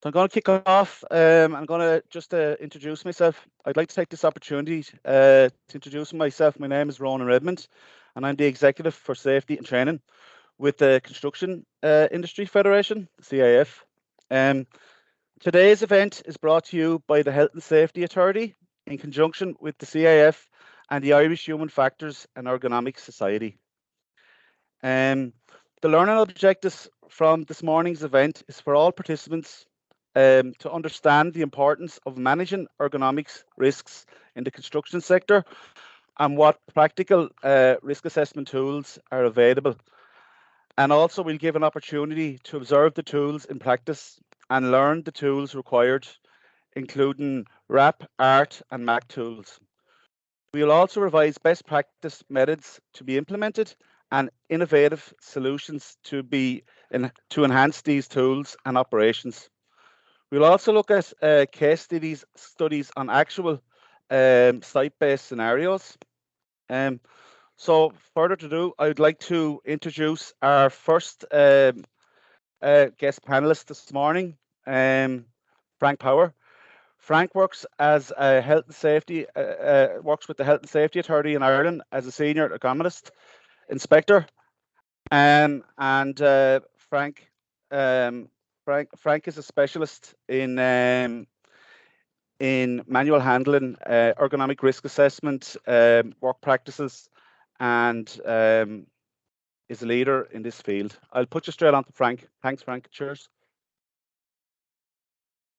So I'm going to kick off. I'm going to just introduce myself. I'd like to take this opportunity to introduce myself. My name is Ronan Redmond, and I'm the Executive for Safety and Training with the Construction Industry Federation, the CIF. Today's event is brought to you by the Health and Safety Authority in conjunction with the CIF and the Irish Human Factors and Ergonomics Society. The learning objectives from this morning's event is for all participants to understand the importance of managing ergonomics risks in the construction sector and what practical risk assessment tools are available. And also we'll give an opportunity to observe the tools in practice and learn the tools required, including RAP, ART and MAC tools. We'll also revise best practice methods to be implemented and innovative solutions to enhance these tools and operations. We'll also look at case studies on actual site-based scenarios. So further to do, I would like to introduce our first guest panelist this morning, Frank Power. Frank works as a health and safety, works with the Health and Safety Authority in Ireland as a senior ergonomist inspector. Frank is a specialist in manual handling, ergonomic risk assessment, work practices, and is a leader in this field. I'll put you straight on to Frank. Thanks, Frank. Cheers.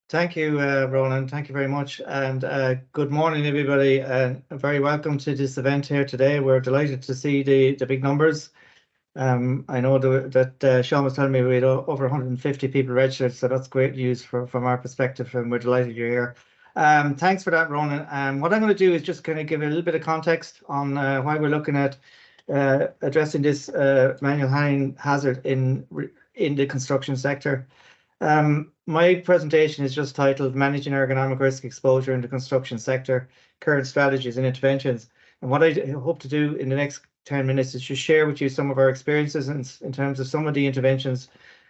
Thank you, Ronan. Thank you very much. And good morning, everybody. Very welcome to this event here today. We're delighted to see the big numbers. I know that Sean was telling me we had over 150 people registered, so that's great news from our perspective, and we're delighted you're here. Thanks for that, Ronan. What I'm going to do is just kind of give a little bit of context on why we're looking at addressing this manual handling hazard in the construction sector. My presentation is just titled Managing Ergonomic Risk Exposure in the Construction Sector, Current Strategies and Interventions. And what I hope to do in the next 10 minutes is to share with you some of our experiences in terms of some of the interventions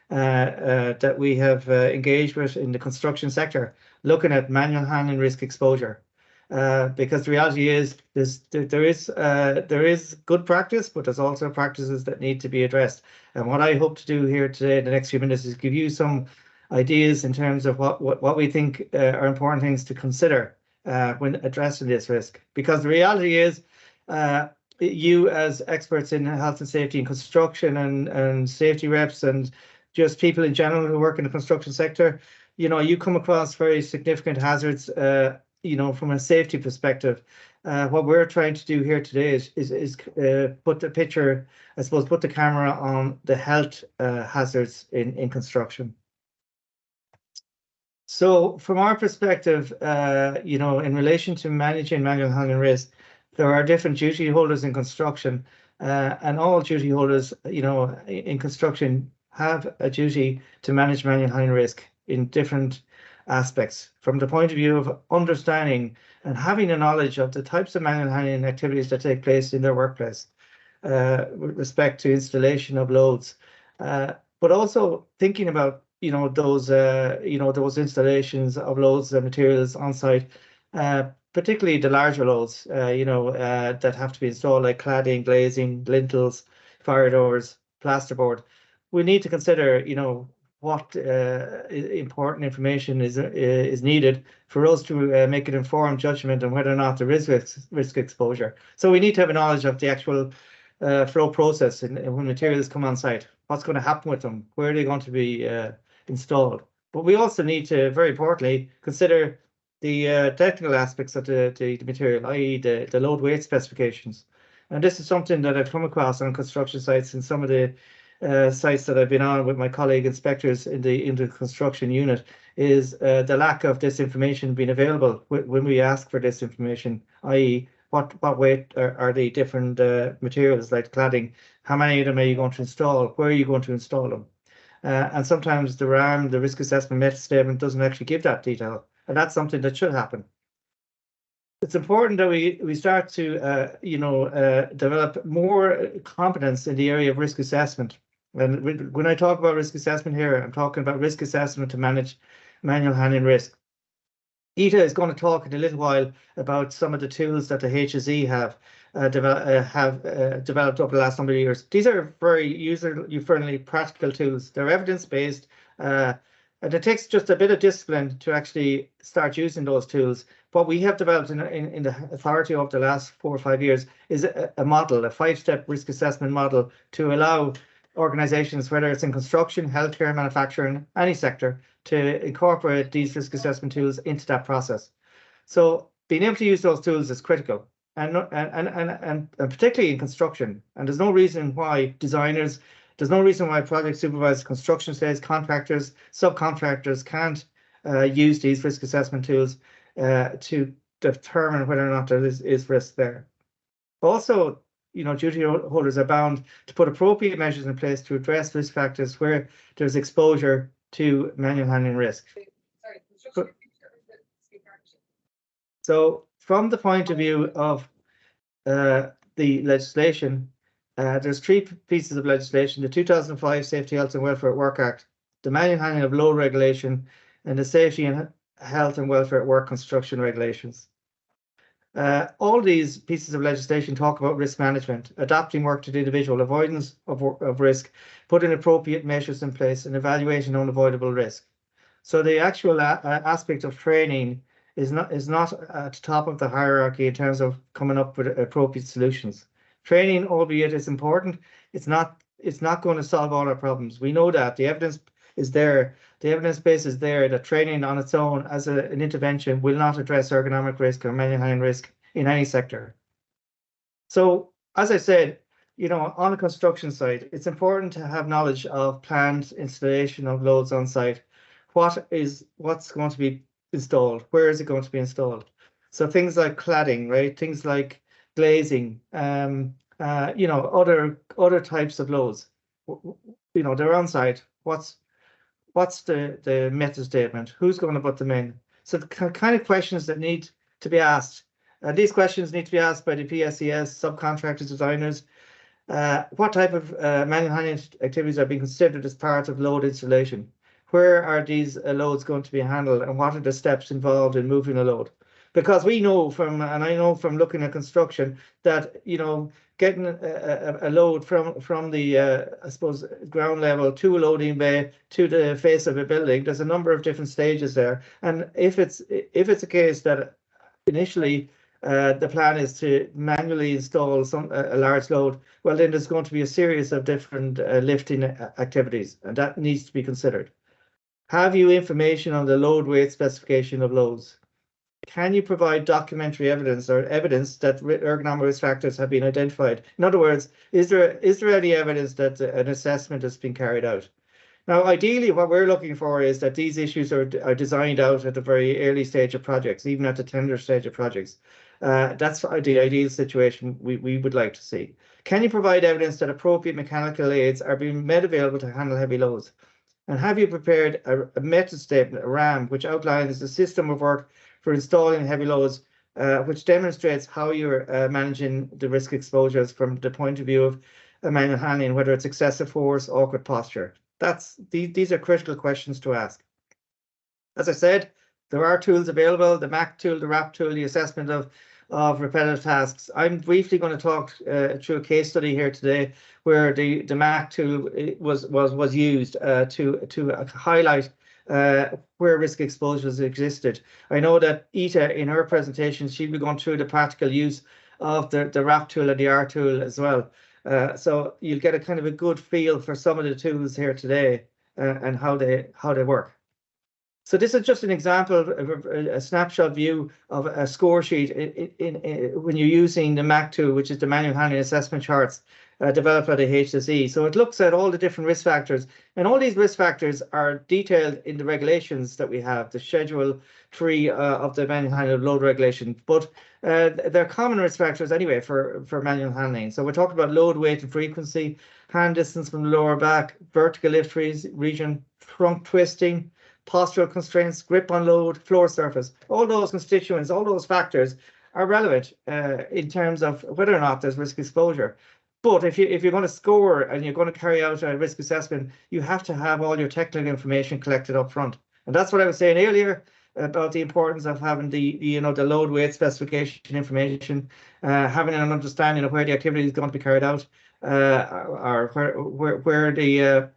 that we have engaged with in the construction sector, looking at manual handling risk exposure. Because the reality is there is good practice, but there's also practices that need to be addressed. And what I hope to do here today in the next few minutes is give you some ideas in terms of what we think are important things to consider when addressing this risk. Because the reality is you as experts in health and safety in construction and safety reps and just people in general who work in the construction sector, you come across very significant hazards, from a safety perspective. What we're trying to do here today is put the picture, I suppose, put the camera on the health hazards in construction. So from our perspective, in relation to managing manual handling risk, there are different duty holders in construction, and all duty holders, in construction have a duty to manage manual handling risk in different aspects. From the point of view of understanding and having a knowledge of the types of manual handling activities that take place in their workplace, with respect to installation of loads, but also thinking about those installations of loads and materials on site, particularly the larger loads, that have to be installed, like cladding, glazing, lintels, fire doors, plasterboard. We need to consider, what important information is needed for us to make an informed judgment on whether or not there is risk exposure. So we need to have a knowledge of the actual flow process and when materials come on site. What's going to happen with them? Where are they going to be installed? But we also need to, very importantly, consider the technical aspects of the material, i.e. the load weight specifications. And this is something that I've come across on construction sites in some of the sites that I've been on with my colleague inspectors in the construction unit, is the lack of this information being available when we ask for this information, i.e. what weight are the different materials like cladding, how many of them are you going to install, where are you going to install them? And sometimes the RAM, the risk assessment method statement, doesn't actually give that detail, and that's something that should happen. It's important that we start to develop more competence in the area of risk assessment. And when I talk about risk assessment here, I'm talking about risk assessment to manage manual handling risk. Ita is going to talk in a little while about some of the tools that the HSE have developed over the last number of years. These are very user-friendly, practical tools. They're evidence-based, and it takes just a bit of discipline to actually start using those tools. What we have developed in the authority over the last 4 or 5 years is a model, a 5-step risk assessment model to allow organizations, whether it's in construction, healthcare, manufacturing, any sector, to incorporate these risk assessment tools into that process. So being able to use those tools is critical, and particularly in construction. And there's no reason why designers, there's no reason why project supervisors, construction states, contractors, subcontractors can't use these risk assessment tools to determine whether or not there is risk there. Also, duty holders are bound to put appropriate measures in place to address risk factors where there's exposure to manual handling risk. So from the point of view of the legislation, there's 3 pieces of legislation: the 2005 Safety, Health and Welfare at Work Act, the manual handling of load regulation, and the Safety and Health and Welfare at Work construction regulations. All these pieces of legislation talk about risk management, adapting work to the individual, avoidance of risk, putting appropriate measures in place, and evaluating unavoidable risk. So the actual aspect of training is not at the top of the hierarchy in terms of coming up with appropriate solutions. Training, albeit is important, it's not going to solve all our problems. We know that the evidence is there. The evidence base is there that training on its own as an intervention will not address ergonomic risk or manual handling risk in any sector. So, as I said, on the construction side, it's important to have knowledge of planned installation of loads on site. What's going to be installed? Where is it going to be installed? So things like cladding, right? Things like glazing, other types of loads. They're on site. What's the method statement? Who's going to put them in? So the kind of questions that need to be asked. These questions need to be asked by the PSCS, subcontractors, designers. What type of manual handling activities are being considered as part of load installation? Where are these loads going to be handled, and what are the steps involved in moving a load? Because we know and I know from looking at construction that getting a load from the I suppose ground level to a loading bay to the face of a building, there's a number of different stages there. And if it's a case that initially the plan is to manually install a large load, well, then there's going to be a series of different lifting activities, and that needs to be considered. Have you information on the load weight specification of loads? Can you provide documentary evidence or evidence that ergonomic risk factors have been identified? In other words, is there any evidence that an assessment has been carried out? Now, ideally, what we're looking for is that these issues are designed out at the very early stage of projects, even at the tender stage of projects. That's the ideal situation we would like to see. Can you provide evidence that appropriate mechanical aids are being made available to handle heavy loads? And have you prepared a method statement, a RAM, which outlines the system of work for installing heavy loads, which demonstrates how you're managing the risk exposures from the point of view of manual handling, whether it's excessive force, awkward posture? These are critical questions to ask. As I said, there are tools available: the MAC tool, the RAP tool, the assessment of repetitive tasks. I'm briefly going to talk through a case study here today where the MAC tool was used to highlight where risk exposures existed. I know that Ita, in her presentation, she'll be going through the practical use of the RAP tool and the R tool as well. So you'll get a kind of a good feel for some of the tools here today and how they work. So this is just an example of a snapshot view of a score sheet when you're using the MAC tool, which is the manual handling assessment charts developed by the HSE. So it looks at all the different risk factors, and all these risk factors are detailed in the regulations that we have, the Schedule 3 of the manual handling load regulation. But they're common risk factors anyway for manual handling. So we're talking about load, weight, and frequency, hand distance from the lower back, vertical lift region, trunk twisting, postural constraints, grip on load, floor surface. All those constituents, all those factors are relevant in terms of whether or not there's risk exposure. But if you're going to score and you're going to carry out a risk assessment, you have to have all your technical information collected up front. And that's what I was saying earlier about the importance of having the load weight specification information, having an understanding of where the activity is going to be carried out, or where the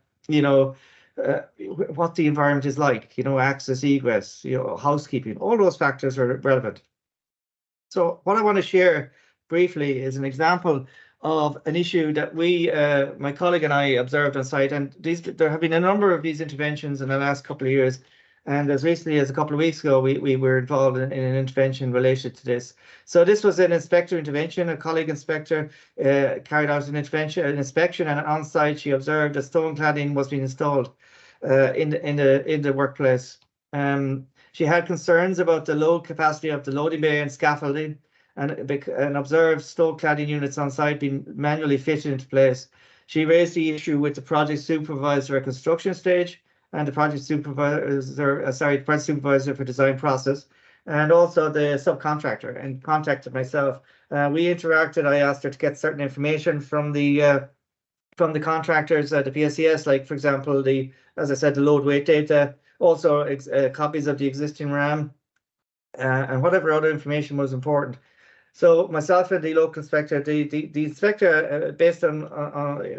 what the environment is like, access, egress, housekeeping, all those factors are relevant. So what I want to share briefly is an example of an issue that my colleague and I observed on site, and there have been a number of these interventions in the last couple of years. And as recently as a couple of weeks ago, we were involved in an intervention related to this. So this was an inspector intervention. A colleague inspector carried out an inspection, and on site she observed that stone cladding was being installed in the workplace. She had concerns about the load capacity of the loading bay and scaffolding, and observed stone cladding units on site being manually fitted into place. She raised the issue with the project supervisor at construction stage, and the project supervisor for design process, and also the subcontractor, and contacted myself. We interacted. I asked her to get certain information from the contractors at the PSCS, like, for example, as I said, the load weight data, also copies of the existing RAM, and whatever other information was important. So myself and the local inspector, the inspector, based on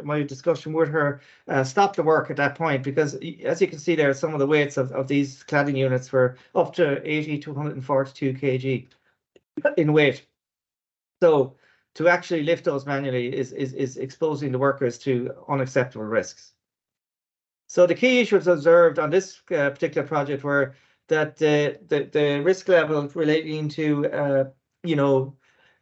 my discussion with her, stopped the work at that point, because as you can see there, some of the weights of these cladding units were up to 80 to 142 kg in weight. So to actually lift those manually is exposing the workers to unacceptable risks. So the key issues observed on this particular project were that the risk level relating to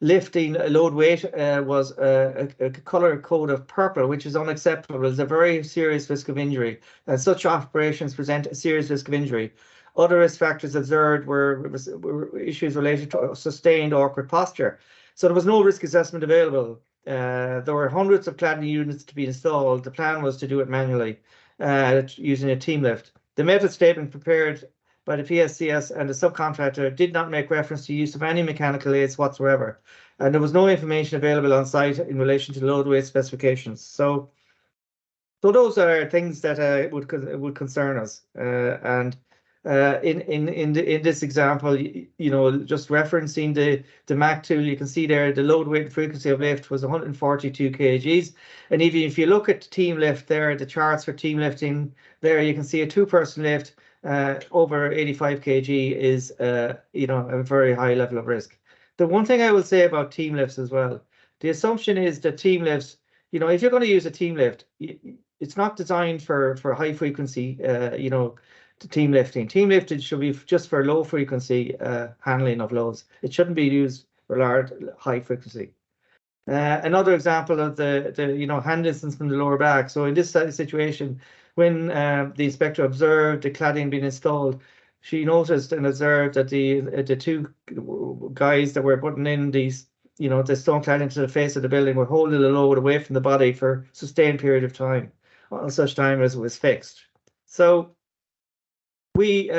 lifting load weight was a color code of purple, which is unacceptable. It's a very serious risk of injury, and such operations present a serious risk of injury. Other risk factors observed were issues related to sustained awkward posture. So there was no risk assessment available. There were hundreds of cladding units to be installed. The plan was to do it manually using a team lift. The method statement prepared by the PSCS and the subcontractor did not make reference to use of any mechanical aids whatsoever, and there was no information available on site in relation to load weight specifications. So those are things that would concern us. And in this example, just referencing the MAC tool, you can see there the load weight and frequency of lift was 142 kgs. And even if you look at team lift there, the charts for team lifting there, you can see a 2-person lift over 85 kg is a very high level of risk. The one thing I will say about team lifts as well, the assumption is that team lifts, if you're going to use a team lift, it's not designed for high frequency team lifting. Team lifting should be just for low frequency handling of loads. It shouldn't be used for large high frequency. Another example of the hand distance from the lower back. So in this situation, when the inspector observed the cladding being installed, she noticed and observed that the two guys that were putting in these, the stone cladding to the face of the building were holding the load away from the body for a sustained period of time, on such time as it was fixed. So we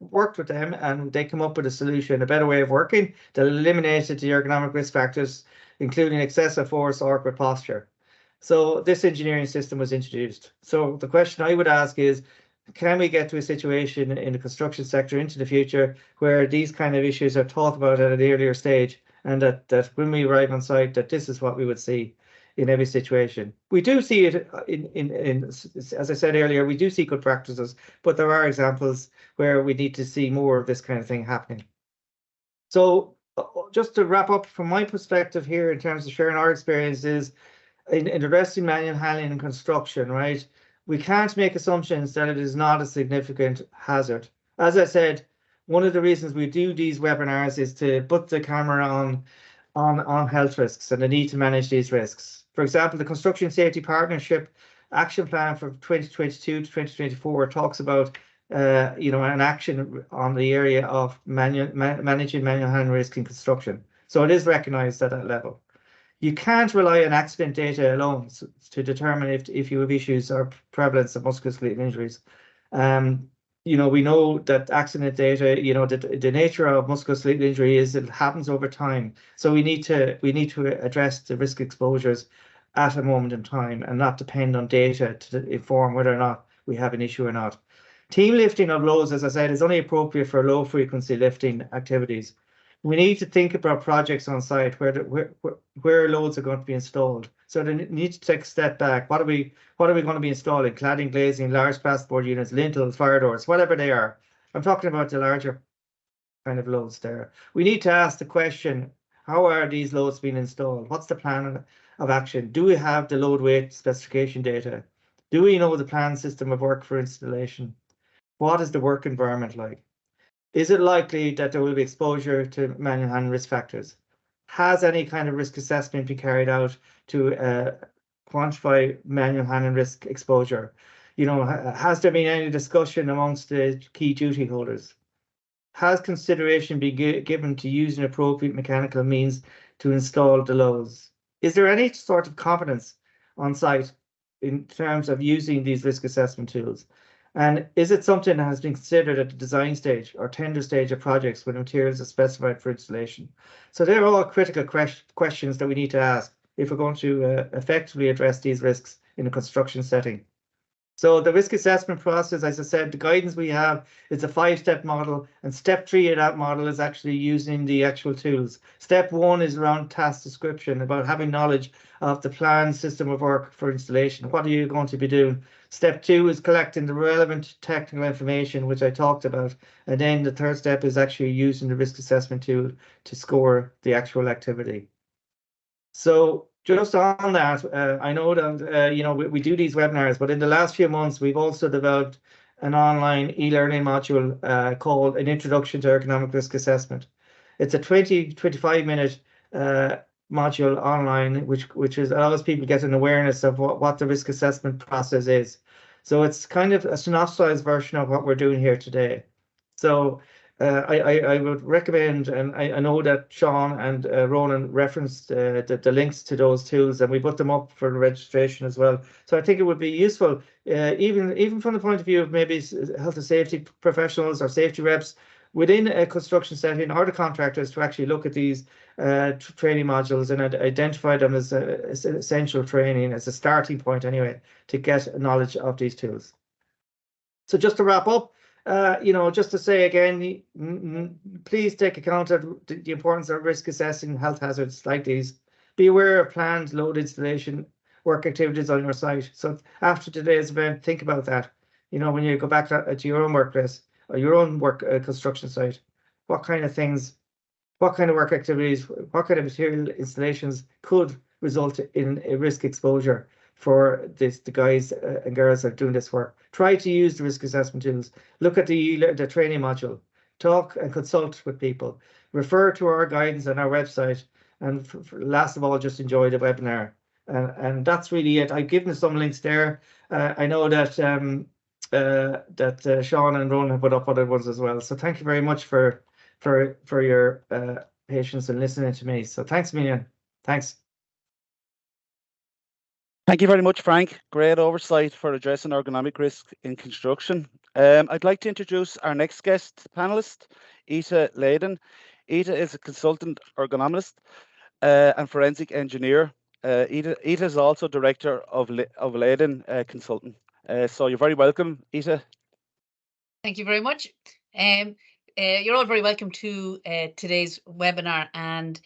worked with them, and they came up with a solution, a better way of working that eliminated the ergonomic risk factors, including excessive force, awkward posture. So this engineering system was introduced. So the question I would ask is, can we get to a situation in the construction sector into the future where these kind of issues are talked about at an earlier stage, and that when we arrive on site, that this is what we would see in every situation? We do see it in as I said earlier, we do see good practices, but there are examples where we need to see more of this kind of thing happening. So just to wrap up from my perspective here in terms of sharing our experiences in addressing manual handling and construction, right? We can't make assumptions that it is not a significant hazard. As I said, one of the reasons we do these webinars is to put the camera on health risks and the need to manage these risks. For example, the Construction Safety Partnership Action Plan for 2022 to 2024 talks about an action on the area of managing manual handling risk in construction. So it is recognized at that level. You can't rely on accident data alone to determine if you have issues or prevalence of musculoskeletal injuries. We know that accident data, the nature of musculoskeletal injury is it happens over time. So we need to address the risk exposures at a moment in time and not depend on data to inform whether or not we have an issue or not. Team lifting of loads, as I said, is only appropriate for low frequency lifting activities. We need to think about projects on site where loads are going to be installed. So they need to take a step back. What are we going to be installing? Cladding, glazing, large plasterboard units, lintels, fire doors, whatever they are. I'm talking about the larger kind of loads there. We need to ask the question, how are these loads being installed? What's the plan of action? Do we have the load weight specification data? Do we know the planned system of work for installation? What is the work environment like? Is it likely that there will be exposure to manual handling risk factors? Has any kind of risk assessment been carried out to quantify manual handling risk exposure? Has there been any discussion amongst the key duty holders? Has consideration been given to using appropriate mechanical means to install the loads? Is there any sort of competence on site in terms of using these risk assessment tools? And is it something that has been considered at the design stage or tender stage of projects when materials are specified for installation? So they're all critical questions that we need to ask if we're going to effectively address these risks in a construction setting. So the risk assessment process, as I said, the guidance we have is a 5-step model, and step 3 of that model is actually using the actual tools. Step 1 is around task description, about having knowledge of the planned system of work for installation. What are you going to be doing? Step 2 is collecting the relevant technical information, which I talked about. And then the 3rd step is actually using the risk assessment tool to score the actual activity. So just on that, I know that we do these webinars, but in the last few months, we've also developed an online e-learning module called An Introduction to Ergonomic Risk Assessment. It's a 25-minute module online, which allows people to get an awareness of what the risk assessment process is. So it's kind of a synopsized version of what we're doing here today. So I would recommend, and I know that Sean and Ronan referenced the links to those tools, and we put them up for registration as well. So I think it would be useful, even from the point of view of maybe health and safety professionals or safety reps within a construction setting, or the contractors, to actually look at these training modules and identify them as essential training, as a starting point anyway, to get knowledge of these tools. So just to wrap up, just to say again, please take account of the importance of risk assessing health hazards like these. Be aware of planned load installation work activities on your site. So after today's event, think about that. When you go back to your own workplace or your own work construction site, what kind of work activities, what kind of material installations could result in a risk exposure for the guys and girls that are doing this work. Try to use the risk assessment tools. Look at the training module. Talk and consult with people. Refer to our guidance on our website. And last of all, just enjoy the webinar. And that's really it. I've given some links there. I know that Sean and Ronan have put up other ones as well. So thank you very much for your patience and listening to me. So thanks, Millian. Thanks. Thank you very much, Frank. Great oversight for addressing ergonomic risk in construction. I'd like to introduce our next guest panelist, Ita Leyden. Ita is a consultant ergonomist and forensic engineer. Ita is also director of Leyden Consulting. So you're very welcome, Ita. Thank you very much. You're all very welcome to today's webinar, and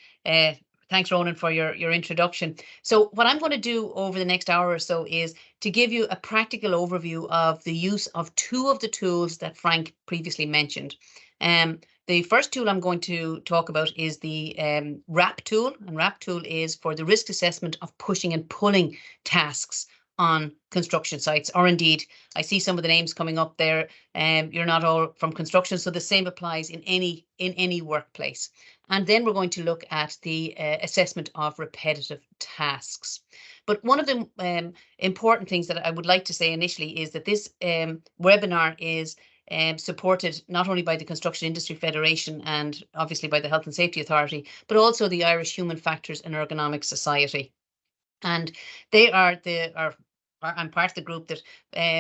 thanks, Ronan, for your introduction. So what I'm going to do over the next hour or so is to give you a practical overview of the use of 2 of the tools that Frank previously mentioned. The first tool I'm going to talk about is the RAP tool, and RAP tool is for the risk assessment of pushing and pulling tasks on construction sites, or indeed, I see some of the names coming up there. You're not all from construction, so the same applies in any workplace. And then we're going to look at the assessment of repetitive tasks. But one of the important things that I would like to say initially is that this webinar is supported not only by the Construction Industry Federation and obviously by the Health and Safety Authority, but also the Irish Human Factors and Ergonomics Society. And they I'm part of the group that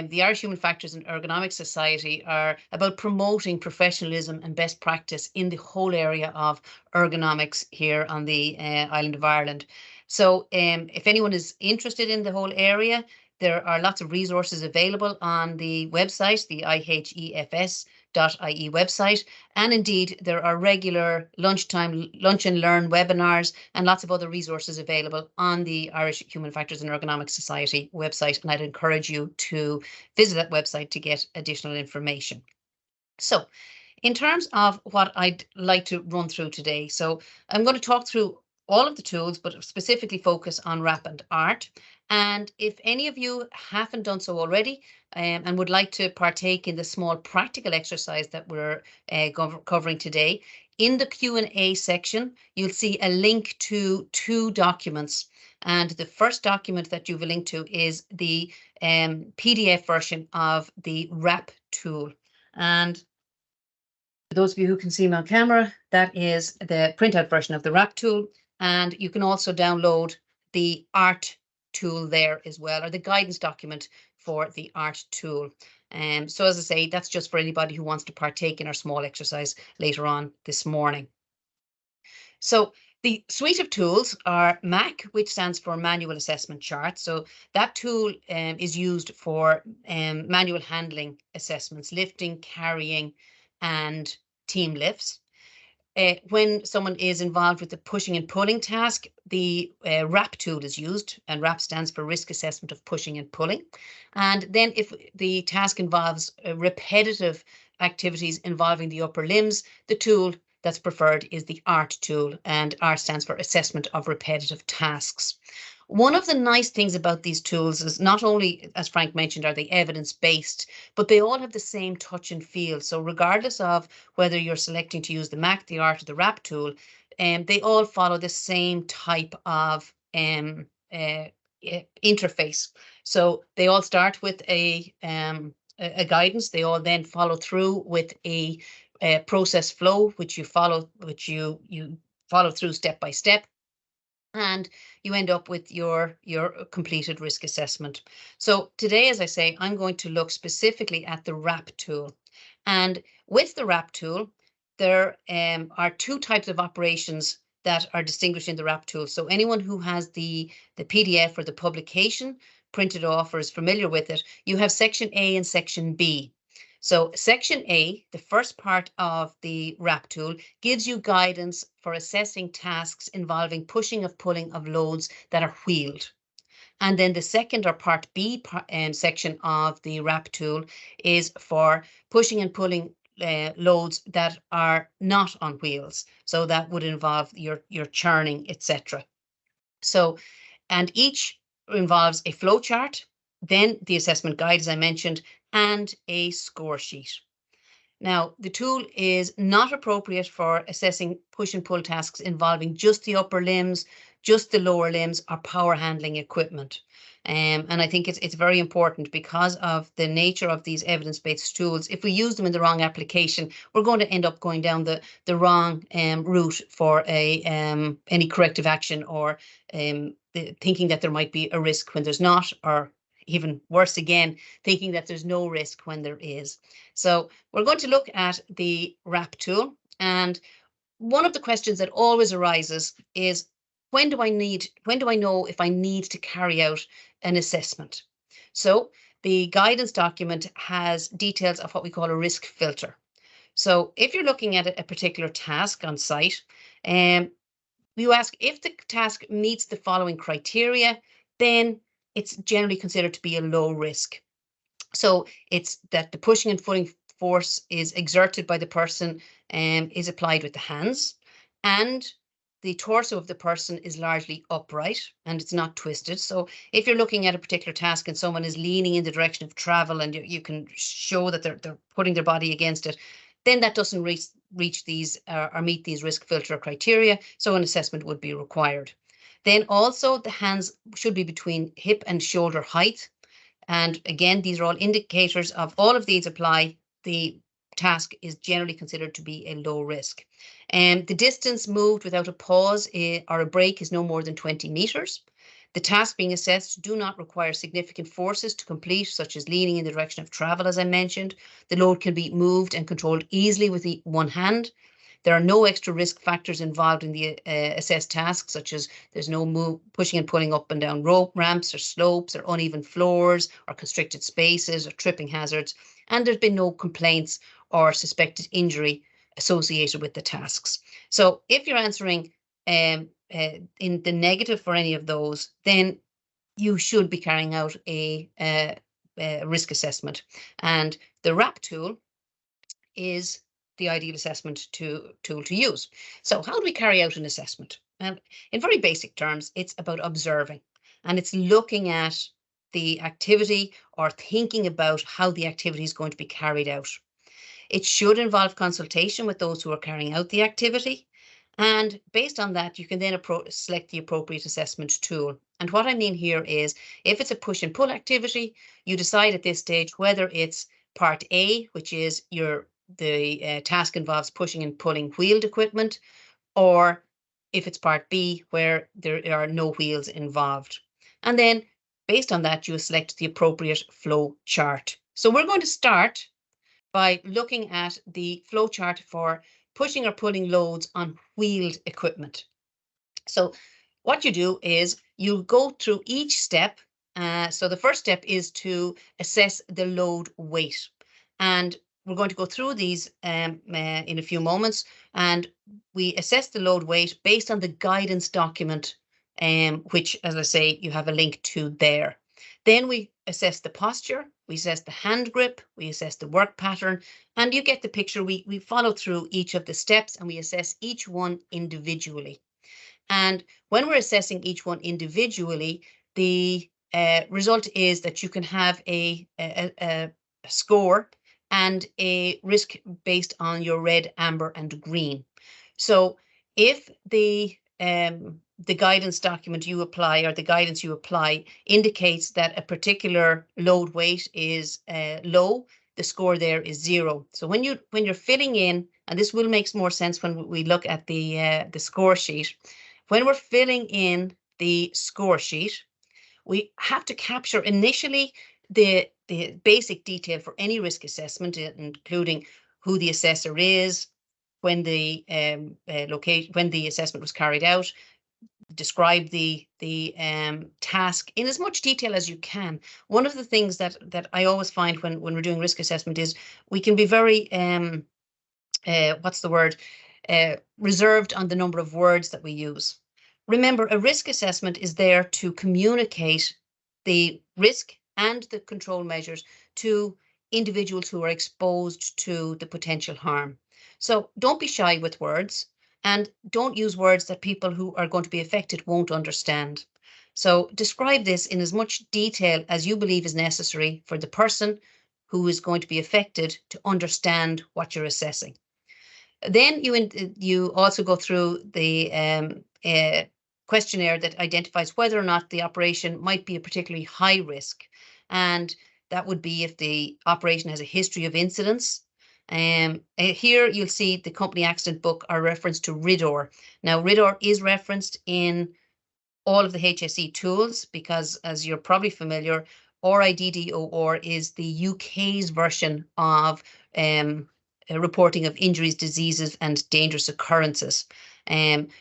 the Irish Human Factors and Ergonomics Society are about promoting professionalism and best practice in the whole area of ergonomics here on the island of Ireland. So if anyone is interested in the whole area, There are lots of resources available on the website, the ihefs.ie website. And indeed, there are regular lunch and learn webinars and lots of other resources available on the Irish Human Factors and Ergonomics Society website. And I'd encourage you to visit that website to get additional information. So in terms of what I'd like to run through today, so I'm going to talk through all of the tools, but specifically focus on RAP and ART. And if any of you haven't done so already and would like to partake in the small practical exercise that we're covering today, in the Q&A section, you'll see a link to 2 documents. And the first document that you've a link to is the PDF version of the RAP tool. And for those of you who can see me on camera, that is the printout version of the RAP tool. And you can also download the ART tool there as well, or the guidance document for the ART tool. So as I say, that's just for anybody who wants to partake in our small exercise later on this morning. So the suite of tools are MAC, which stands for Manual Assessment Chart. So that tool is used for manual handling assessments, lifting, carrying, and team lifts. When someone is involved with the pushing and pulling task, the RAP tool is used, and RAP stands for Risk Assessment of Pushing and Pulling. And then if the task involves repetitive activities involving the upper limbs, the tool that's preferred is the ART tool, and ART stands for Assessment of Repetitive Tasks. One of the nice things about these tools is not only, as Frank mentioned, are they evidence-based, but they all have the same touch and feel. So regardless of whether you're selecting to use the MAC, the ART, or the RAP tool, they all follow the same type of interface. So they all start with a guidance. They all then follow through with a process flow, which you follow through step by step. And you end up with your completed risk assessment. So today, as I say, I'm going to look specifically at the RAP tool. And with the RAP tool, there are 2 types of operations that are distinguished in the RAP tool. So anyone who has the PDF or the publication printed off or is familiar with it, you have section A and section B. So section A, the first part of the RAP tool, gives you guidance for assessing tasks involving pushing or pulling of loads that are wheeled. And then the second, or part B section of the RAP tool, is for pushing and pulling loads that are not on wheels. So that would involve your churning, etc. So, and each involves a flow chart, then the assessment guide, as I mentioned, and a score sheet. Now, the tool is not appropriate for assessing push and pull tasks involving just the upper limbs, just the lower limbs, or power handling equipment. And I think it's very important because of the nature of these evidence-based tools. If we use them in the wrong application, we're going to end up going down the wrong route for any corrective action, or thinking that there might be a risk when there's not, or even worse again, thinking that there's no risk when there is. So we're going to look at the RAP tool. And one of the questions that always arises is, when do I know if I need to carry out an assessment? So the guidance document has details of what we call a risk filter. So if you're looking at a particular task on site, you ask if the task meets the following criteria, then it's generally considered to be a low risk. So it's that the pushing and pulling force is exerted by the person is applied with the hands, and the torso of the person is largely upright and it's not twisted. So if you're looking at a particular task and someone is leaning in the direction of travel and you can show that they're putting their body against it, then that doesn't reach these or meet these risk filter criteria. So an assessment would be required. Then also the hands should be between hip and shoulder height. And again, these are all indicators of all of these apply. The task is generally considered to be a low risk. And the distance moved without a pause or a break is no more than 20 meters. The tasks being assessed do not require significant forces to complete, such as leaning in the direction of travel, as I mentioned. The load can be moved and controlled easily with one hand. There are no extra risk factors involved in the assessed tasks, such as there's no pushing and pulling up and down rope ramps or slopes or uneven floors or constricted spaces or tripping hazards. And there's been no complaints or suspected injury associated with the tasks. So if you're answering in the negative for any of those, then you should be carrying out a risk assessment. And the RAP tool is the ideal assessment tool to use. So how do we carry out an assessment? In very basic terms, it's about observing, and it's looking at the activity or thinking about how the activity is going to be carried out. It should involve consultation with those who are carrying out the activity. And based on that, you can then select the appropriate assessment tool. And what I mean here is, if it's a push and pull activity, you decide at this stage whether it's part A, which is the task involves pushing and pulling wheeled equipment, or if it's part B, where there are no wheels involved. And then based on that, you select the appropriate flow chart. So we're going to start by looking at the flow chart for pushing or pulling loads on wheeled equipment. So what you do is you go through each step. So the first step is to assess the load weight. And we're going to go through these in a few moments. And we assess the load weight based on the guidance document, which, as I say, you have a link to there. Then we assess the posture, we assess the hand grip, we assess the work pattern, and you get the picture. We follow through each of the steps and we assess each one individually. And when we're assessing each one individually, the result is that you can have a score and a risk based on your red, amber, and green. So if the guidance document you apply, or the guidance you apply, indicates that a particular load weight is low, the score there is 0. So when you're filling in, and this will make more sense when we look at the score sheet, when we're filling in the score sheet, we have to capture initially the basic detail for any risk assessment, including who the assessor is, when the when the assessment was carried out. Describe the task in as much detail as you can. One of the things that I always find when we're doing risk assessment is we can be very reserved on the number of words that we use. Remember, a risk assessment is there to communicate the risk and the control measures to individuals who are exposed to the potential harm. So don't be shy with words, and don't use words that people who are going to be affected won't understand. So describe this in as much detail as you believe is necessary for the person who is going to be affected to understand what you're assessing. Then you also go through the questionnaire that identifies whether or not the operation might be a particularly high risk. And that would be if the operation has a history of incidents. Here you'll see the company accident book are referenced to RIDDOR. Now, RIDDOR is referenced in all of the HSE tools because, as you're probably familiar, RIDDOR is the UK's version of reporting of injuries, diseases, and dangerous occurrences.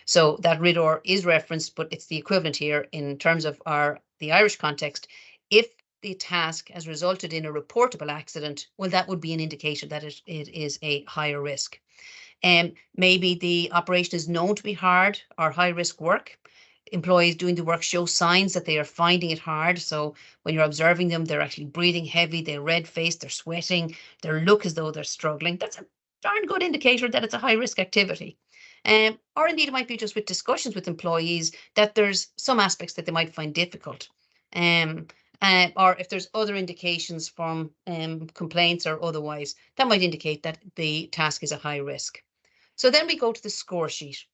So that RIDDOR is referenced, but it's the equivalent here in terms of the Irish context. If the task has resulted in a reportable accident, well, that would be an indication that it is a higher risk. Maybe the operation is known to be hard or high risk work. Employees doing the work show signs that they are finding it hard. So when you're observing them, they're actually breathing heavy, they're red-faced, they're sweating, they look as though they're struggling. That's a darn good indicator that it's a high risk activity. Or indeed, it might be just with discussions with employees that there's some aspects that they might find difficult. Or if there's other indications from complaints or otherwise, that might indicate that the task is a high risk. So then we go to the score sheet.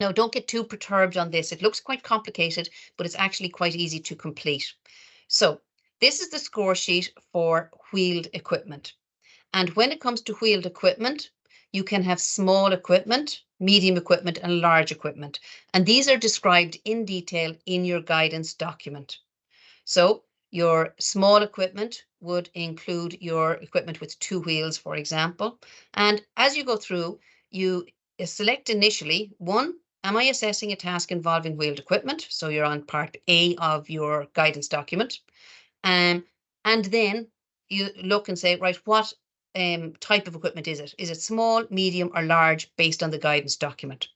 Now, don't get too perturbed on this. It looks quite complicated, but it's actually quite easy to complete. So this is the score sheet for wheeled equipment. And when it comes to wheeled equipment, you can have small equipment, medium equipment, and large equipment. And these are described in detail in your guidance document. So your small equipment would include your equipment with 2 wheels, for example. And as you go through, you select initially, one, am I assessing a task involving wheeled equipment? So you're on part A of your guidance document. And then you look and say, right, what type of equipment is it? Is it small, medium, or large based on the guidance document?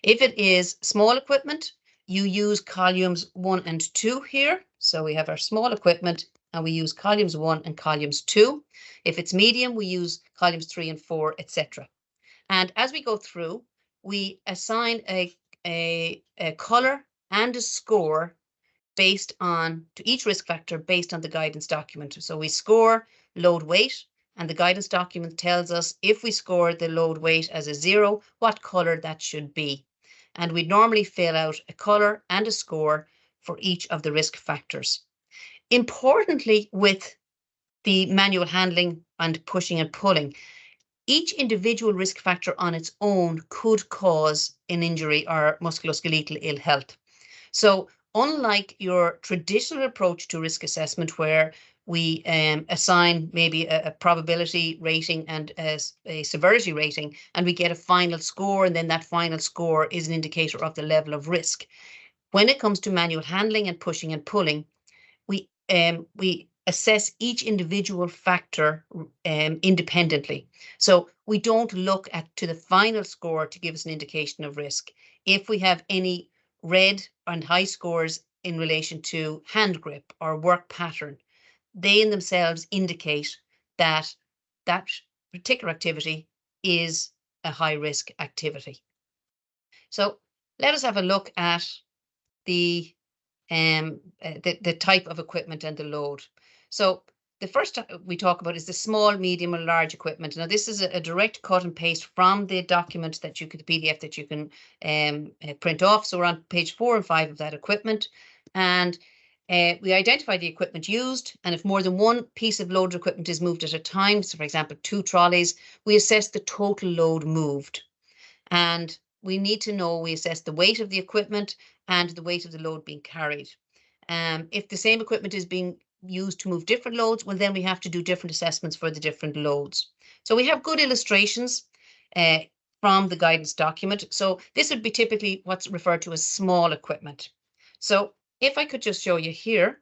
If it is small equipment, you use columns 1 and 2 here. So we have our small equipment and we use columns 1 and columns 2. If it's medium, we use columns 3 and 4, etc. And as we go through, we assign a color and a score based on to each risk factor based on the guidance document. So we score load weight, and the guidance document tells us if we score the load weight as a 0, what color that should be. And we normally fill out a color and a score for each of the risk factors. Importantly, with the manual handling and pushing and pulling, each individual risk factor on its own could cause an injury or musculoskeletal ill health. So unlike your traditional approach to risk assessment, where we assign maybe a probability rating and a severity rating, and we get a final score, and then that final score is an indicator of the level of risk. When it comes to manual handling and pushing and pulling, we assess each individual factor independently. So we don't look to the final score to give us an indication of risk. If we have any red and high scores in relation to hand grip or work pattern, they in themselves indicate that that particular activity is a high risk activity. So let us have a look at the type of equipment and the load. So the first we talk about is the small, medium, and large equipment. Now, this is a direct cut and paste from the document that you could, the PDF that you can print off. So we're on page 4 and 5 of that equipment. And we identify the equipment used. And if more than one piece of loaded equipment is moved at a time, so for example, 2 trolleys, we assess the total load moved. And we need to know, we assess the weight of the equipment and the weight of the load being carried. If the same equipment is being used to move different loads, well, then we have to do different assessments for the different loads. So we have good illustrations from the guidance document. So this would be typically what's referred to as small equipment. So if I could just show you here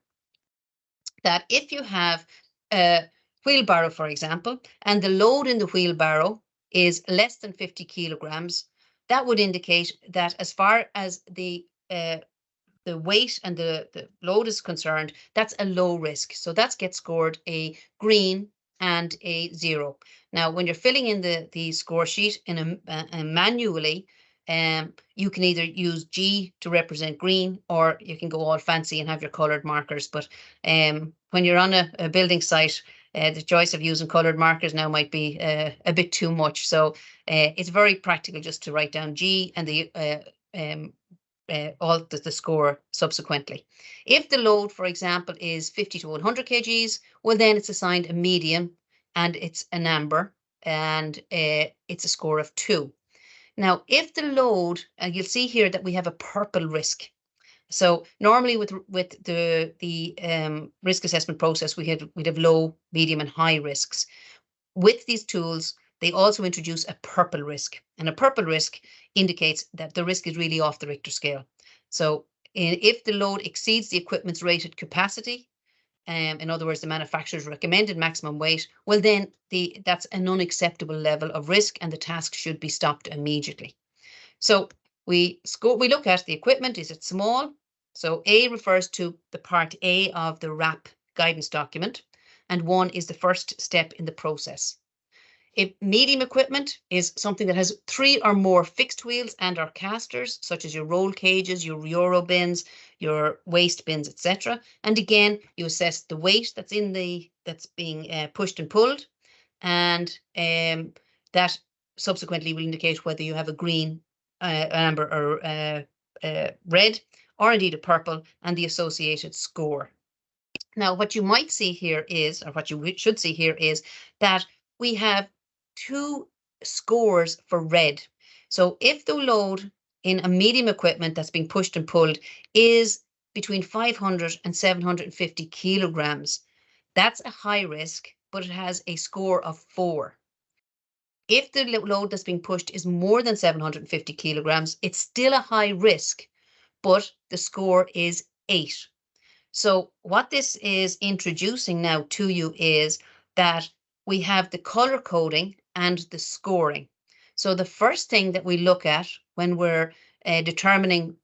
that if you have a wheelbarrow, for example, and the load in the wheelbarrow is less than 50 kilograms, that would indicate that as far as the weight and the load is concerned, that's a low risk. So that gets scored a green and a 0. Now, when you're filling in the score sheet in a manually, you can either use G to represent green, or you can go all fancy and have your colored markers. But when you're on a building site, the choice of using colored markers now might be a bit too much. So it's very practical just to write down G and all the score subsequently. If the load, for example, is 50 to 100 kgs, well, then it's assigned a medium and it's an amber, and it's a score of 2. Now, if the load, you'll see here that we have a purple risk. So normally with the risk assessment process, we'd have low, medium, and high risks. With these tools, they also introduce a purple risk, and a purple risk indicates that the risk is really off the Richter scale. So if the load exceeds the equipment's rated capacity, in other words, the manufacturer's recommended maximum weight, well, then that's an unacceptable level of risk, and the task should be stopped immediately. So we look at the equipment. Is it small? So A refers to the part A of the RAP guidance document, and 1 is the first step in the process. If medium equipment is something that has 3 or more fixed wheels and or casters, such as your roll cages, your Euro bins, your waste bins, etc. And again, you assess the weight that's being pushed and pulled, and that subsequently will indicate whether you have a green, amber, or red, or indeed a purple, and the associated score. Now, what you might see here is, or what you should see here is, that we have 2 scores for red. So if the load in a medium equipment that's being pushed and pulled is between 500 and 750 kilograms, that's a high risk, but it has a score of 4. if the load that's being pushed is more than 750 kilograms, it's still a high risk, but the score is 8. So what this is introducing now to you is that we have the color coding and the scoring. So the first thing that we look at when we're determining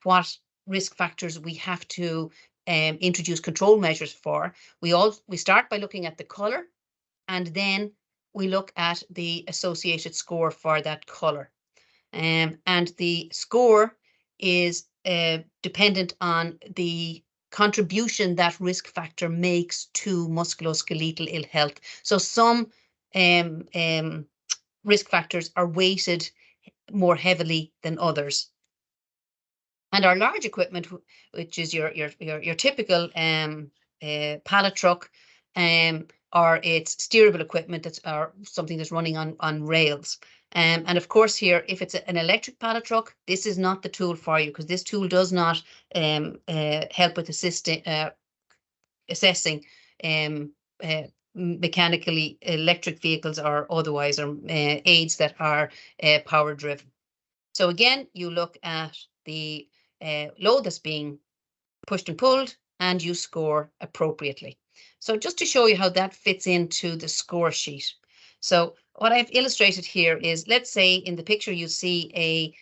what risk factors we have to introduce control measures for, we start by looking at the color, and then we look at the associated score for that color. And the score is dependent on the contribution that risk factor makes to musculoskeletal ill health. So some risk factors are weighted more heavily than others. And our large equipment, which is your typical pallet truck, or its steerable equipment that's something that's running on rails. And of course here, if it's an electric pallet truck, this is not the tool for you, because this tool does not help with assessing mechanically electric vehicles or otherwise, or aids that are power driven. So again, you look at the load that's being pushed and pulled, and you score appropriately. So just to show you how that fits into the score sheet. So what I've illustrated here is, let's say in the picture you see a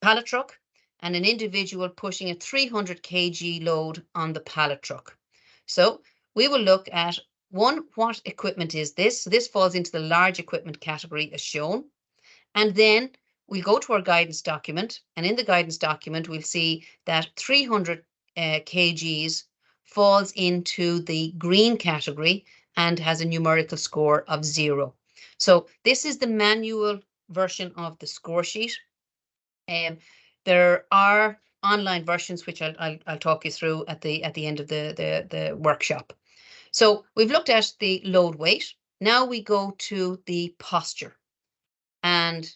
pallet truck and an individual pushing a 300 kg load on the pallet truck. So we will look at what equipment is this? So this falls into the large equipment category as shown. And then we'll go to our guidance document, and in the guidance document, we'll see that 300 kgs falls into the green category and has a numerical score of 0. So this is the manual version of the score sheet. There are online versions, which I'll talk you through at the end of the workshop. So we've looked at the load weight. Now we go to the posture. And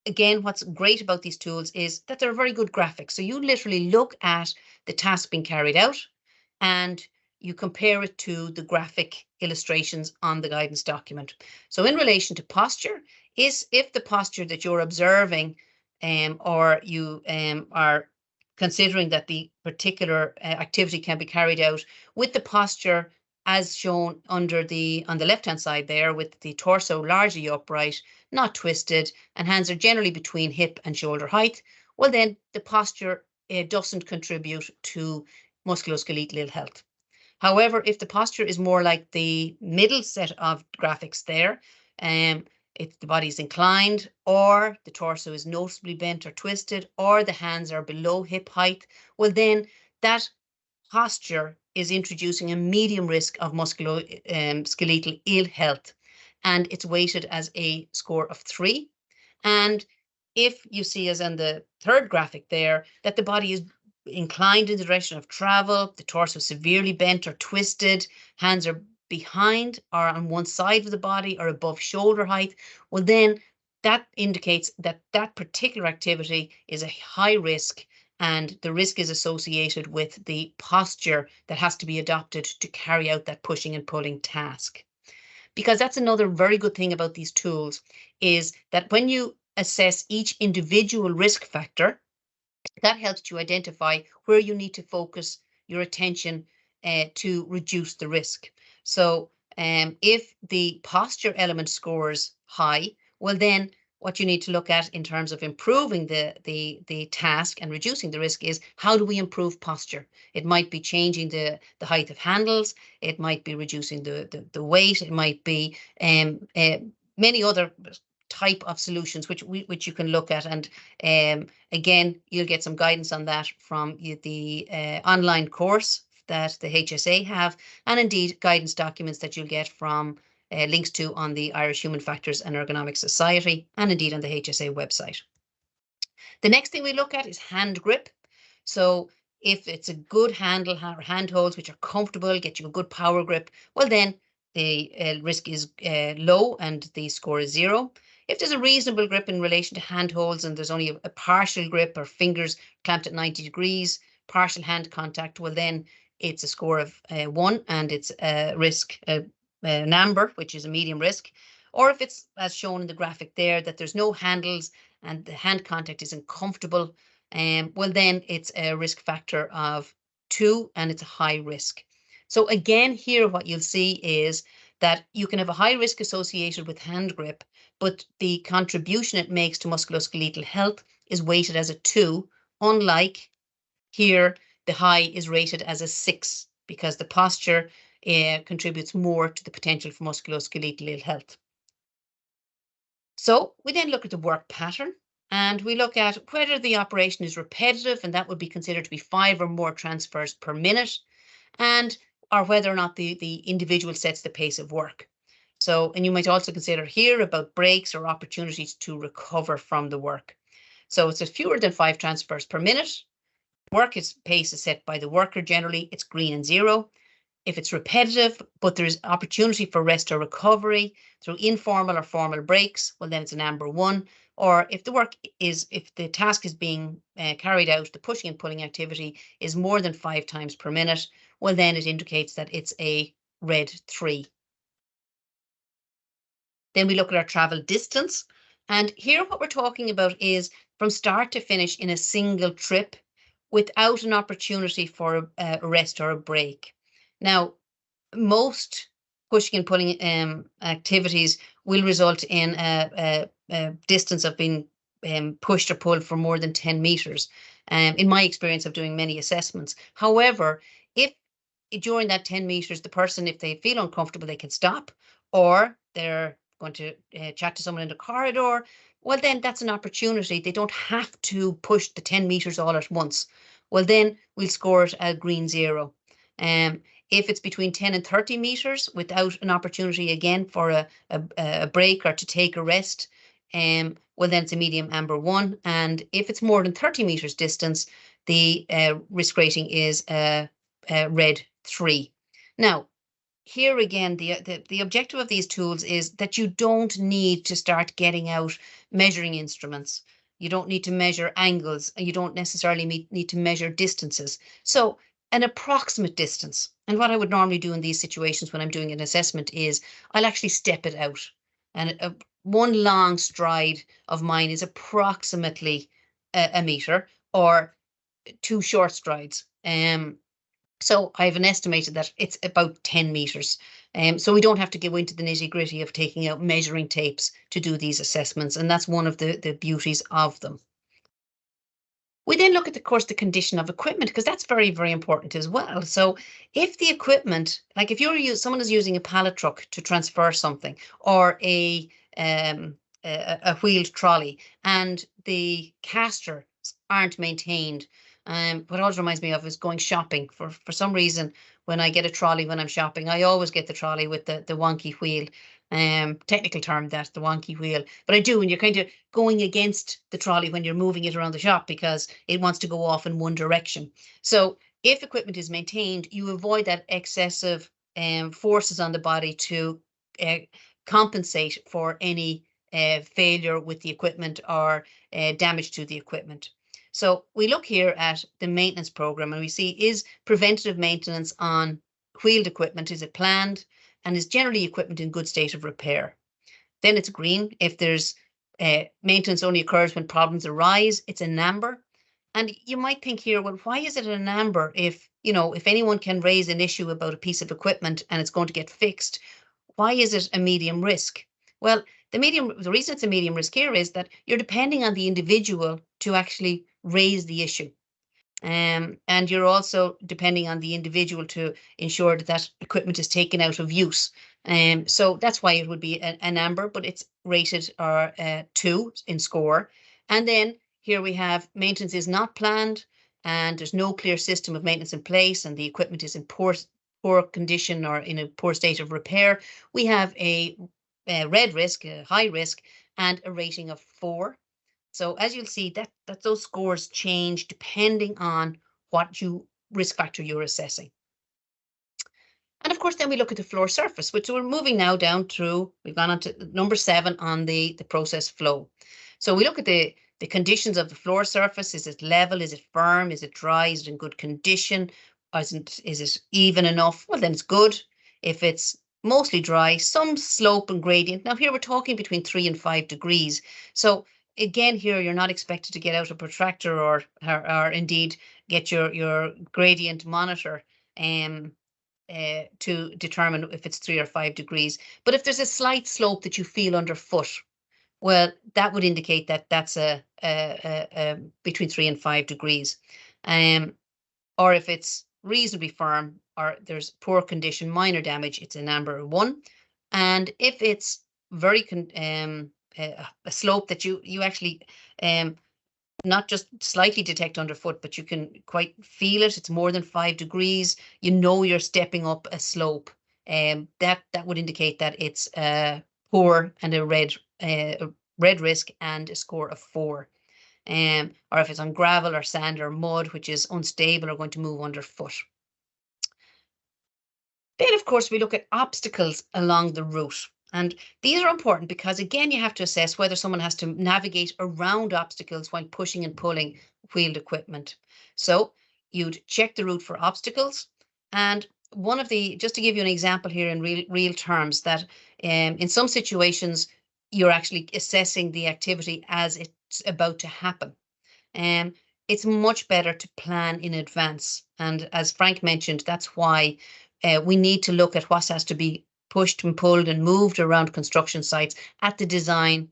again, what's great about these tools is that they're very good graphics. So you literally look at the task being carried out and you compare it to the graphic illustrations on the guidance document. So in relation to posture, is if the posture that you're observing or you are considering that the particular activity can be carried out with the posture as shown on the left-hand side there, with the torso largely upright, not twisted, and hands are generally between hip and shoulder height, well then the posture doesn't contribute to musculoskeletal ill health. However, if the posture is more like the middle set of graphics there, if the body is inclined, or the torso is noticeably bent or twisted, or the hands are below hip height, well then that posture is introducing a medium risk of musculoskeletal ill health, and it's weighted as a score of 3. And if you see, as in the third graphic there, that the body is inclined in the direction of travel, the torso severely bent or twisted, hands are behind or on one side of the body or above shoulder height, well then that indicates that that particular activity is a high risk, and the risk is associated with the posture that has to be adopted to carry out that pushing and pulling task. Because that's another very good thing about these tools, is that when you assess each individual risk factor, that helps you identify where you need to focus your attention to reduce the risk. So if the posture element scores high, well then what you need to look at in terms of improving the task and reducing the risk is, how do we improve posture? It might be changing the height of handles, it might be reducing the weight, it might be many other type of solutions which you can look at. And again, you'll get some guidance on that from the online course that the HSA have, and indeed guidance documents that you'll get from links to on the Irish Human Factors and Ergonomics Society, and indeed on the HSA website. The next thing we look at is hand grip. So if it's a good handle or handholds which are comfortable, get you a good power grip, well then the risk is low and the score is 0. If there's a reasonable grip in relation to handholds and there's only a partial grip or fingers clamped at 90 degrees, partial hand contact, well then it's a score of 1 and it's a risk an amber, which is a medium risk, or if it's, as shown in the graphic there, that there's no handles and the hand contact is uncomfortable, well, then it's a risk factor of 2 and it's a high risk. So again, here what you'll see is that you can have a high risk associated with hand grip, but the contribution it makes to musculoskeletal health is weighted as a 2, unlike here, the high is rated as a 6 because the posture contributes more to the potential for musculoskeletal ill health. So we then look at the work pattern and we look at whether the operation is repetitive, and that would be considered to be 5 or more transfers per minute, and or whether or not the individual sets the pace of work. So, and you might also consider here about breaks or opportunities to recover from the work. So it's fewer than 5 transfers per minute. Pace is set by the worker. Generally, it's green and 0. If it's repetitive, but there's opportunity for rest or recovery through informal or formal breaks, well, then it's an amber 1. Or if the task is being carried out, the pushing and pulling activity is more than 5 times per minute, well, then it indicates that it's a red 3. Then we look at our travel distance. And here what we're talking about is from start to finish in a single trip without an opportunity for a rest or a break. Now, most pushing and pulling activities will result in a distance of being pushed or pulled for more than 10 meters. In my experience of doing many assessments. However, if during that 10 meters, the person, if they feel uncomfortable, they can stop, or they're going to chat to someone in the corridor, well, then that's an opportunity. They don't have to push the 10 meters all at once. Well, then we'll score it a green 0. If it's between 10 and 30 meters without an opportunity again for a break or to take a rest, well, then it's a medium amber 1. And if it's more than 30 meters distance, the risk rating is a red 3. Now, here again, the objective of these tools is that you don't need to start getting out measuring instruments. You don't need to measure angles, and you don't necessarily need to measure distances. So an approximate distance. And what I would normally do in these situations when I'm doing an assessment is I'll actually step it out. And one long stride of mine is approximately a meter, or 2 short strides. So I've estimated that it's about 10 meters. So we don't have to go into the nitty gritty of taking out measuring tapes to do these assessments. And that's one of the beauties of them. We then look at, of course, the condition of equipment, because that's very, very important as well. So if the equipment, like if someone is using a pallet truck to transfer something, or a wheeled trolley, and the casters aren't maintained, what always reminds me of is going shopping. For some reason, when I get a trolley when I'm shopping, I always get the trolley with the wonky wheel. Technical term, that's the wonky wheel, but I do, and you're kind of going against the trolley when you're moving it around the shop because it wants to go off in one direction. So if equipment is maintained, you avoid that excessive forces on the body to compensate for any failure with the equipment or damage to the equipment. So we look here at the maintenance program, and we see, is preventative maintenance on wheeled equipment, is it planned, and is generally equipment in good state of repair? Then it's green. If there's maintenance only occurs when problems arise, it's an amber. And you might think here, well, why is it an amber if anyone can raise an issue about a piece of equipment and it's going to get fixed? Why is it a medium risk? Well, the reason it's a medium risk here is that you're depending on the individual to actually raise the issue. And you're also depending on the individual to ensure that equipment is taken out of use. So that's why it would be an amber, but it's rated 2 in score. And then here we have maintenance is not planned, and there's no clear system of maintenance in place, and the equipment is in poor condition or in a poor state of repair. We have a red risk, a high risk, and a rating of 4. So as you'll see, that those scores change depending on what risk factor you're assessing. And of course, then we look at the floor surface, which we're moving now down through. We've gone on to number 7 on the process flow. So we look at the conditions of the floor surface. Is it level? Is it firm? Is it dry? Is it in good condition? Is it even enough? Well, then it's good. If it's mostly dry, some slope and gradient. Now here we're talking between 3 and 5 degrees. So again, here you're not expected to get out a protractor or indeed get your gradient monitor to determine if it's 3 or 5 degrees. But if there's a slight slope that you feel underfoot, well, that would indicate that that's a between 3 and 5 degrees. Or if it's reasonably firm or there's poor condition, minor damage, it's a number 1. And if it's very a slope that you actually not just slightly detect underfoot, but you can quite feel it, it's more than 5 degrees, you know you're stepping up a slope, that would indicate that it's poor and a red risk and a score of 4. Or if it's on gravel or sand or mud, which is unstable or going to move underfoot. Then, of course, we look at obstacles along the route. And these are important because, again, you have to assess whether someone has to navigate around obstacles while pushing and pulling wheeled equipment. So you'd check the route for obstacles. And one of the, just to give you an example here in real terms, that in some situations, you're actually assessing the activity as it's about to happen. It's much better to plan in advance. And as Frank mentioned, that's why we need to look at what has to be pushed and pulled and moved around construction sites at the design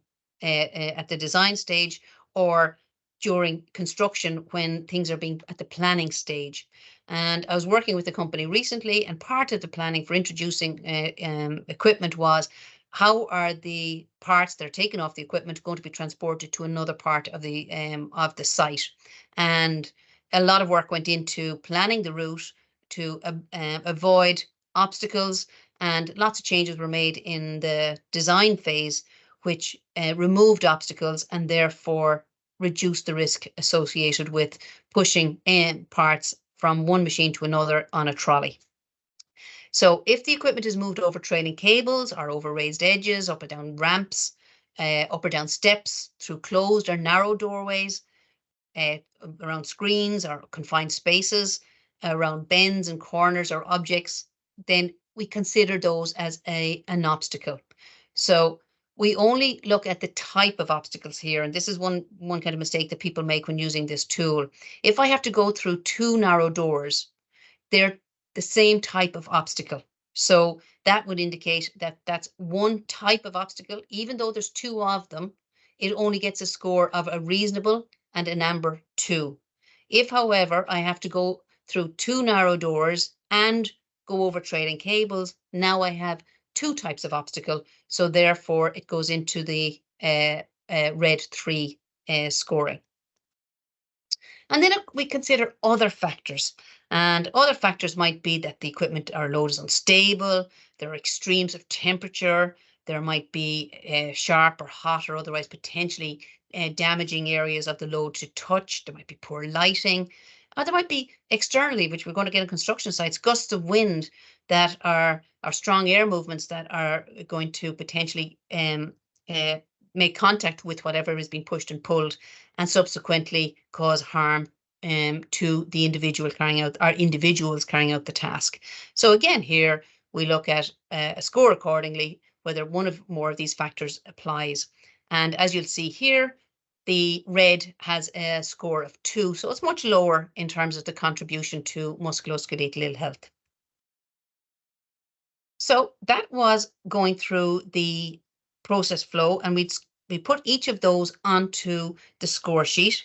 stage, or during construction when things are being at the planning stage. And I was working with a company recently, and part of the planning for introducing equipment was, how are the parts that are taken off the equipment going to be transported to another part of the site? And a lot of work went into planning the route to avoid obstacles, and lots of changes were made in the design phase, which removed obstacles and therefore reduced the risk associated with pushing parts from one machine to another on a trolley. So if the equipment is moved over trailing cables or over raised edges, up or down ramps, up or down steps, through closed or narrow doorways, around screens or confined spaces, around bends and corners or objects, then we consider those as an obstacle. So we only look at the type of obstacles here, and this is one kind of mistake that people make when using this tool. If I have to go through 2 narrow doors, they're the same type of obstacle. So that would indicate that that's one type of obstacle. Even though there's 2 of them, it only gets a score of a reasonable and a number 2. If, however, I have to go through 2 narrow doors and go over trailing cables, now I have 2 types of obstacle. So therefore it goes into the red 3 scoring. And then we consider other factors. And other factors might be that the equipment or load is unstable, there are extremes of temperature, there might be sharp or hot or otherwise potentially damaging areas of the load to touch, there might be poor lighting, or there might be externally, which we're going to get in construction sites, gusts of wind that are strong air movements that are going to potentially make contact with whatever is being pushed and pulled, and subsequently cause harm to the individuals carrying out the task. So again, here we look at a score accordingly, whether one of more of these factors applies. And as you'll see here, the red has a score of 2, so it's much lower in terms of the contribution to musculoskeletal ill health. So that was going through the process flow, and we put each of those onto the score sheet.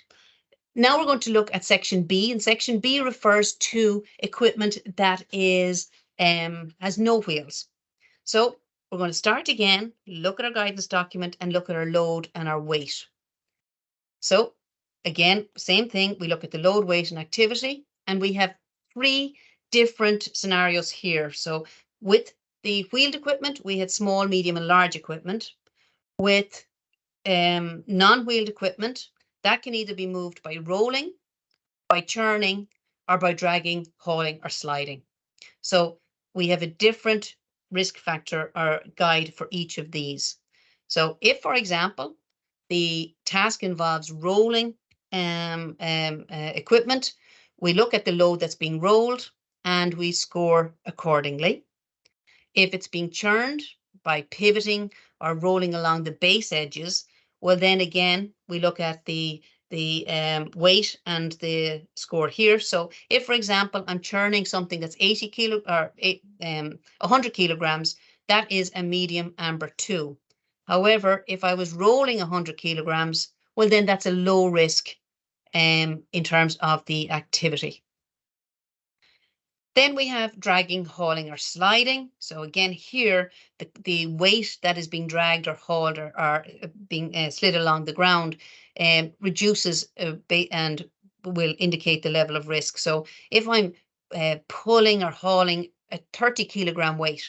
Now we're going to look at section B, and section B refers to equipment that is has no wheels. So we're going to start again, look at our guidance document and look at our load and our weight. So again, same thing, we look at the load, weight and activity, and we have 3 different scenarios here. So with the wheeled equipment, we had small, medium and large equipment. With non-wheeled equipment, that can either be moved by rolling, by churning, or by dragging, hauling, or sliding. So we have a different risk factor or guide for each of these. So if, for example, the task involves rolling equipment, we look at the load that's being rolled and we score accordingly. If it's being churned by pivoting or rolling along the base edges, well, then again, we look at the weight and the score here. So if, for example, I'm churning something that's 80 kilo or 100 kilograms, that is a medium amber 2. However, if I was rolling 100 kilograms, well, then that's a low risk in terms of the activity. Then we have dragging, hauling, or sliding. So again, here, the weight that is being dragged or hauled or being slid along the ground reduces and will indicate the level of risk. So if I'm pulling or hauling a 30 kilogram weight,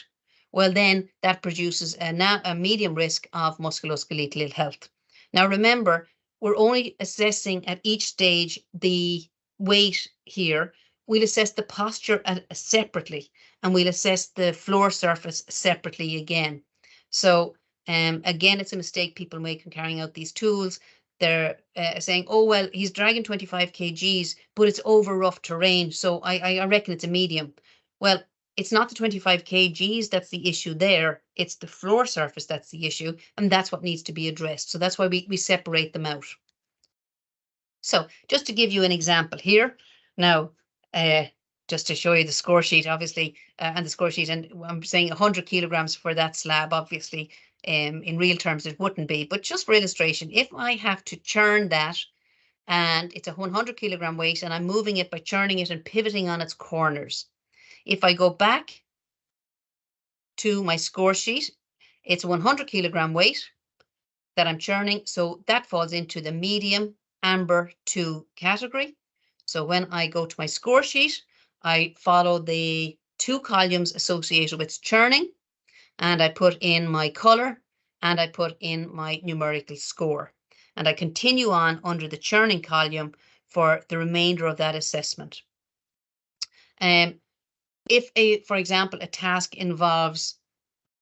well, then that produces a medium risk of musculoskeletal ill health. Now, remember, we're only assessing at each stage the weight here. We'll assess the posture separately, and we'll assess the floor surface separately again. So again, it's a mistake people make in carrying out these tools. They're saying, oh, well, he's dragging 25 kgs, but it's over rough terrain, so I reckon it's a medium. Well, it's not the 25 kgs that's the issue there. It's the floor surface that's the issue, and that's what needs to be addressed. So that's why we separate them out. So just to give you an example here, now, just to show you the score sheet, obviously, and the score sheet, and I'm saying 100 kilograms for that slab, obviously, in real terms, it wouldn't be, but just for illustration, if I have to churn that, and it's a 100 kilogram weight, and I'm moving it by churning it and pivoting on its corners. If I go back to my score sheet, it's a 100 kilogram weight that I'm churning, so that falls into the medium amber 2 category. So when I go to my score sheet, I follow the 2 columns associated with churning, and I put in my color, and I put in my numerical score. And I continue on under the churning column for the remainder of that assessment. If, for example, a task involves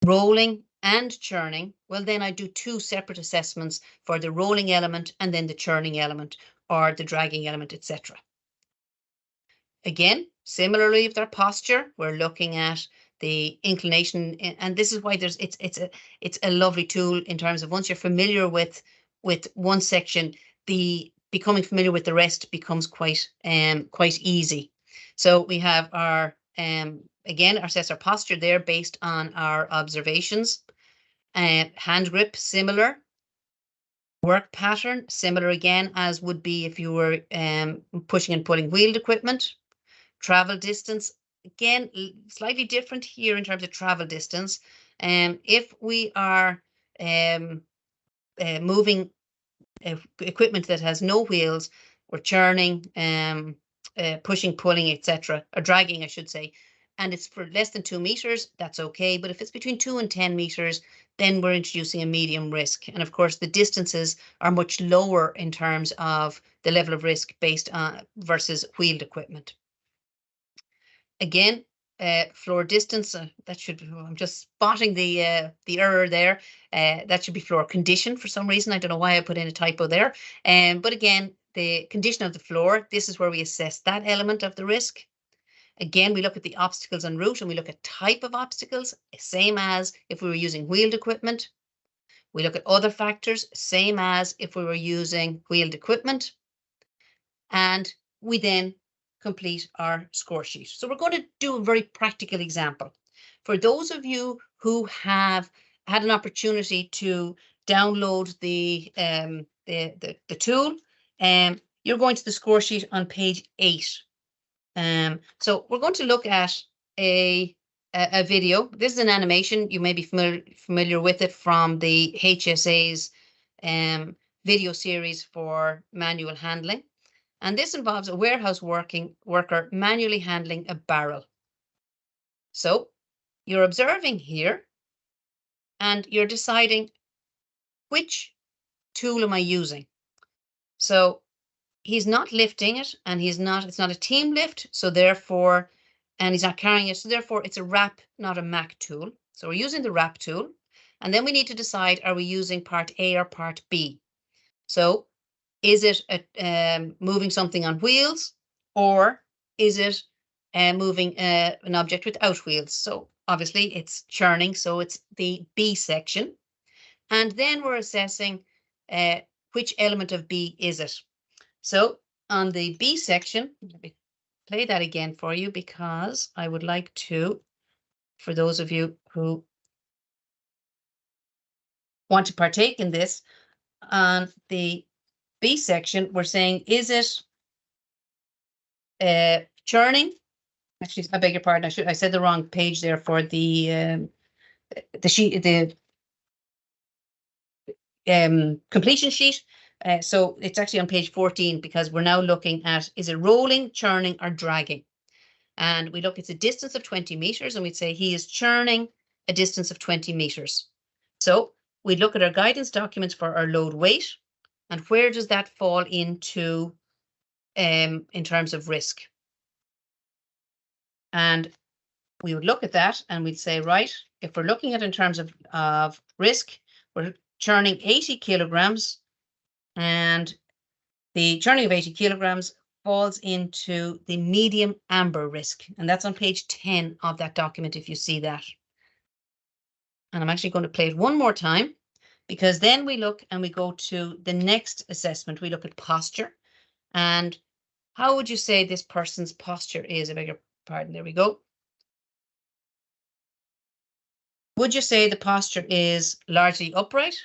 rolling and churning, well, then I do 2 separate assessments for the rolling element and then the churning element or the dragging element, etc. Again, similarly, with our posture, we're looking at the inclination, and this is why it's a lovely tool in terms of once you're familiar with one section, becoming familiar with the rest becomes quite easy. So we have our again, assess our posture there based on our observations. Hand grip, similar. Work pattern, similar again as would be if you were pushing and pulling wheeled equipment. Travel distance, again, slightly different here in terms of travel distance. If we are moving equipment that has no wheels, we're churning, pushing, pulling, etc., or dragging, I should say, and it's for less than 2 meters, that's okay. But if it's between 2 and 10 meters, then we're introducing a medium risk. And of course, the distances are much lower in terms of the level of risk based on versus wheeled equipment. Again, floor distance, that should be, I'm just spotting the error there. That should be floor condition for some reason. I don't know why I put in a typo there. But again, the condition of the floor, this is where we assess that element of the risk. Again, we look at the obstacles en route and we look at type of obstacles, same as if we were using wheeled equipment. We look at other factors, same as if we were using wheeled equipment. And we then complete our score sheet. So we're going to do a very practical example. For those of you who have had an opportunity to download the tool, you're going to the score sheet on page 8. So we're going to look at a video. This is an animation. You may be familiar with it from the HSA's video series for manual handling. And this involves a warehouse worker manually handling a barrel. So you're observing here and you're deciding which tool am I using. So he's not lifting it and it's not a team lift. So therefore, and he's not carrying it. So therefore it's a wrap, not a Mac tool. So we're using the wrap tool. And then we need to decide, are we using part A or part B? So is it moving something on wheels, or is it moving an object without wheels? So obviously it's churning, so it's the B section. And then we're assessing which element of B is it. So on the B section, let me play that again for you because I would like to, for those of you who want to partake in this, on the B section, we're saying, is it churning? Actually, I beg your pardon. I said the wrong page there for the sheet, the completion sheet. So it's actually on page 14 because we're now looking at, is it rolling, churning, or dragging? And we look, it's a distance of 20 meters, and we'd say he is churning a distance of 20 meters. So we'd look at our guidance documents for our load weight, and where does that fall into in terms of risk? And we would look at that and we'd say, right, if we're looking at in terms of risk, we're churning 80 kilograms, and the churning of 80 kilograms falls into the medium amber risk. And that's on page 10 of that document, if you see that. And I'm actually going to play it one more time, because then we look and we go to the next assessment. We look at posture. And how would you say this person's posture is? I beg your pardon. There we go. Would you say the posture is largely upright?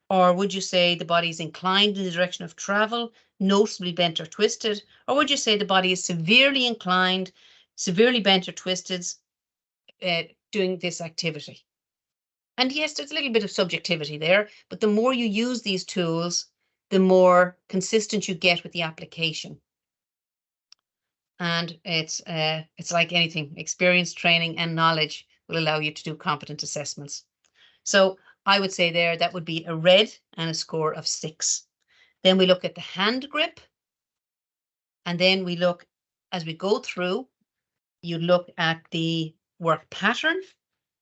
Or would you say the body is inclined in the direction of travel, noticeably bent or twisted? Or would you say the body is severely inclined, severely bent or twisted doing this activity? And yes, there's a little bit of subjectivity there, but the more you use these tools, the more consistent you get with the application. And it's like anything, experience, training, and knowledge will allow you to do competent assessments. So I would say there that would be a red and a score of 6. Then we look at the hand grip. And then we look, as we go through, you look at the work pattern,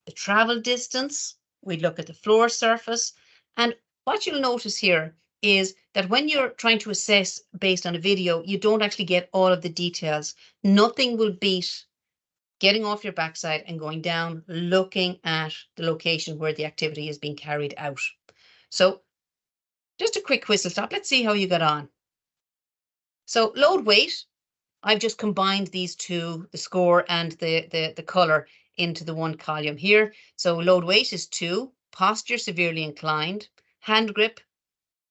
the travel distance, we look at the floor surface. And what you'll notice here is that when you're trying to assess based on a video, you don't actually get all of the details. Nothing will beat getting off your backside and going down, looking at the location where the activity is being carried out. So just a quick whistle stop. Let's see how you got on. So load weight, I've just combined these two, the score and the color, into the one column here. So load weight is 2, posture severely inclined, hand grip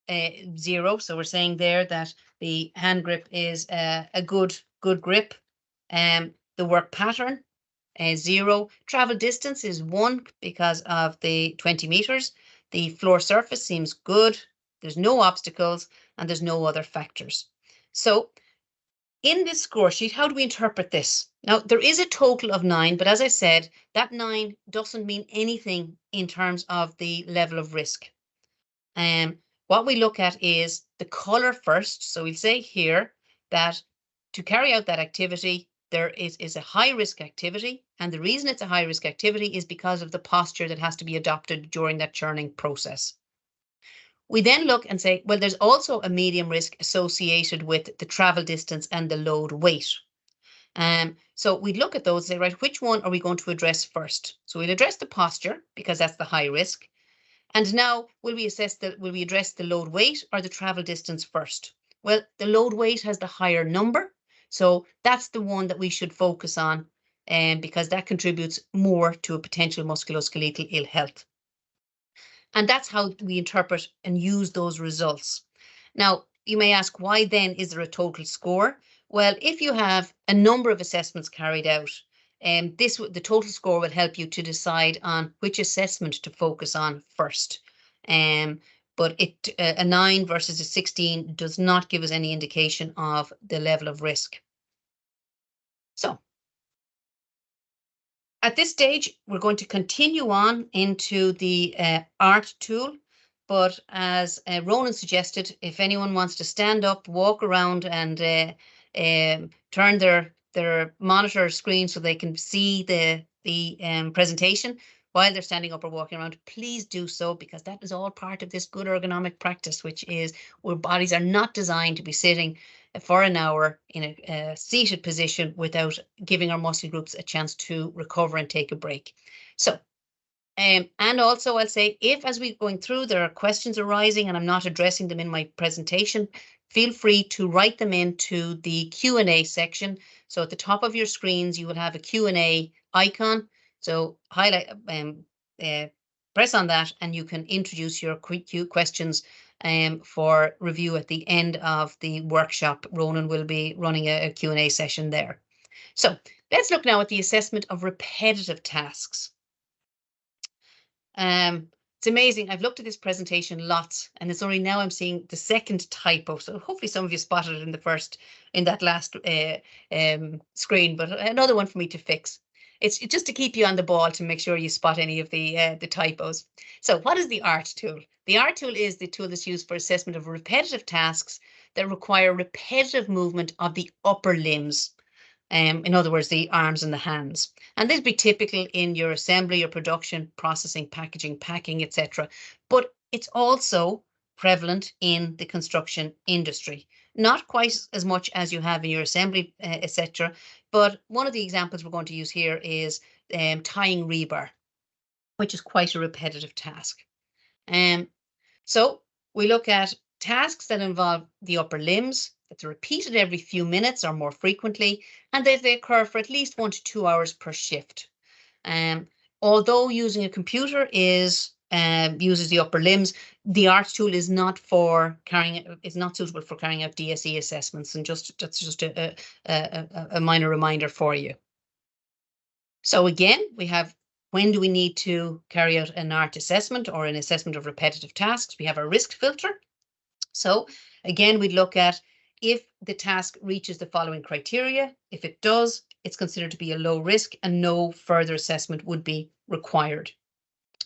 0. So we're saying there that the hand grip is a good grip. The work pattern 0. Travel distance is 1 because of the 20 meters. The floor surface seems good. There's no obstacles and there's no other factors. So in this score sheet, how do we interpret this? Now, there is a total of 9, but as I said, that 9 doesn't mean anything in terms of the level of risk. What we look at is the color first. So we'll say here that to carry out that activity, there is a high risk activity. And the reason it's a high risk activity is because of the posture that has to be adopted during that churning process. We then look and say, well, there's also a medium risk associated with the travel distance and the load weight. So we look at those and say, right, which one are we going to address first? So we'll address the posture because that's the high risk. And now will we address the load weight or the travel distance first? Well, the load weight has the higher number. So that's the one that we should focus on because that contributes more to a potential musculoskeletal ill health. And that's how we interpret and use those results. Now, you may ask, why then is there a total score? Well, if you have a number of assessments carried out, the total score will help you to decide on which assessment to focus on first. But a 9 versus a 16 does not give us any indication of the level of risk. So at this stage, we're going to continue on into the art tool. But as Ronan suggested, if anyone wants to stand up, walk around and turn their monitor screen so they can see the presentation while they're standing up or walking around, please do so, because that is all part of this good ergonomic practice, which is where bodies are not designed to be sitting for an hour in a seated position without giving our muscle groups a chance to recover and take a break. So, and also I'll say, if as we're going through there are questions arising and I'm not addressing them in my presentation, feel free to write them into the Q&A section. So at the top of your screens, you will have a Q&A icon. So highlight, press on that and you can introduce your questions for review at the end of the workshop. Ronan will be running a Q&A session there. So let's look now at the assessment of repetitive tasks. It's amazing. I've looked at this presentation lots, and it's only now I'm seeing the second typo. So hopefully some of you spotted it in that last screen, but another one for me to fix. It's just to keep you on the ball to make sure you spot any of the typos. So what is the ART tool? The ART tool is the tool that's used for assessment of repetitive tasks that require repetitive movement of the upper limbs. In other words, the arms and the hands. And this would be typical in your assembly, your production, processing, packaging, packing, etc. But it's also prevalent in the construction industry. Not quite as much as you have in your assembly, etc. But one of the examples we're going to use here is tying rebar, which is quite a repetitive task. So we look at tasks that involve the upper limbs, that are repeated every few minutes or more frequently, and that they occur for at least 1 to 2 hours per shift. Although using a computer uses the upper limbs, the ART tool is not suitable for carrying out DSE assessments, and that's just a minor reminder for you. So again, we have, when do we need to carry out an ART assessment or an assessment of repetitive tasks? We have a risk filter. So again, we'd look at if the task reaches the following criteria. If it does, it's considered to be a low risk and no further assessment would be required.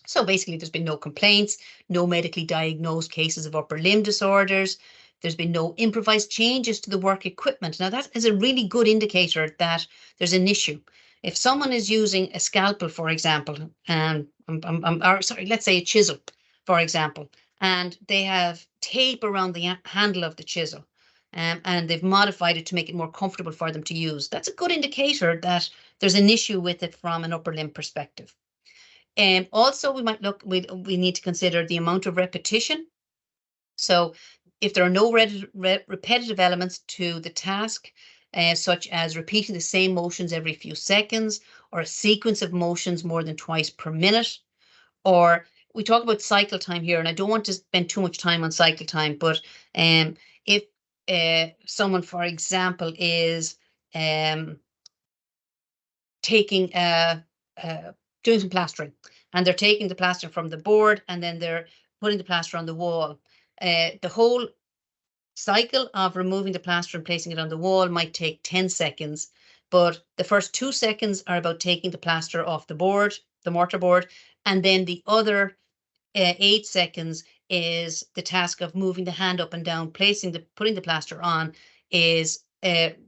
So basically, there's been no complaints, no medically diagnosed cases of upper limb disorders. There's been no improvised changes to the work equipment. Now, that is a really good indicator that there's an issue. If someone is using a scalpel, for example, let's say a chisel, for example, and they have tape around the handle of the chisel, and they've modified it to make it more comfortable for them to use, that's a good indicator that there's an issue with it from an upper limb perspective. Also, we might look, we need to consider the amount of repetition. So if there are no repetitive elements to the task, such as repeating the same motions every few seconds, or a sequence of motions more than twice per minute, or we talk about cycle time here, and I don't want to spend too much time on cycle time, but if someone, for example, is taking doing some plastering, and they're taking the plaster from the board and then they're putting the plaster on the wall. The whole cycle of removing the plaster and placing it on the wall might take 10 seconds, but the first 2 seconds are about taking the plaster off the board, the mortar board, and then the other 8 seconds is the task of moving the hand up and down, putting the plaster on is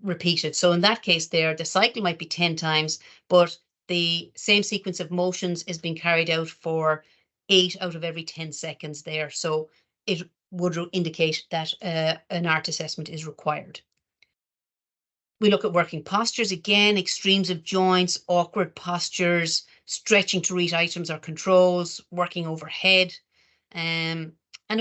repeated. So in that case there, the cycle might be 10 times, but the same sequence of motions is being carried out for 8 out of every 10 seconds there. So it would indicate that an ART assessment is required. We look at working postures again, extremes of joints, awkward postures, stretching to reach items or controls, working overhead. And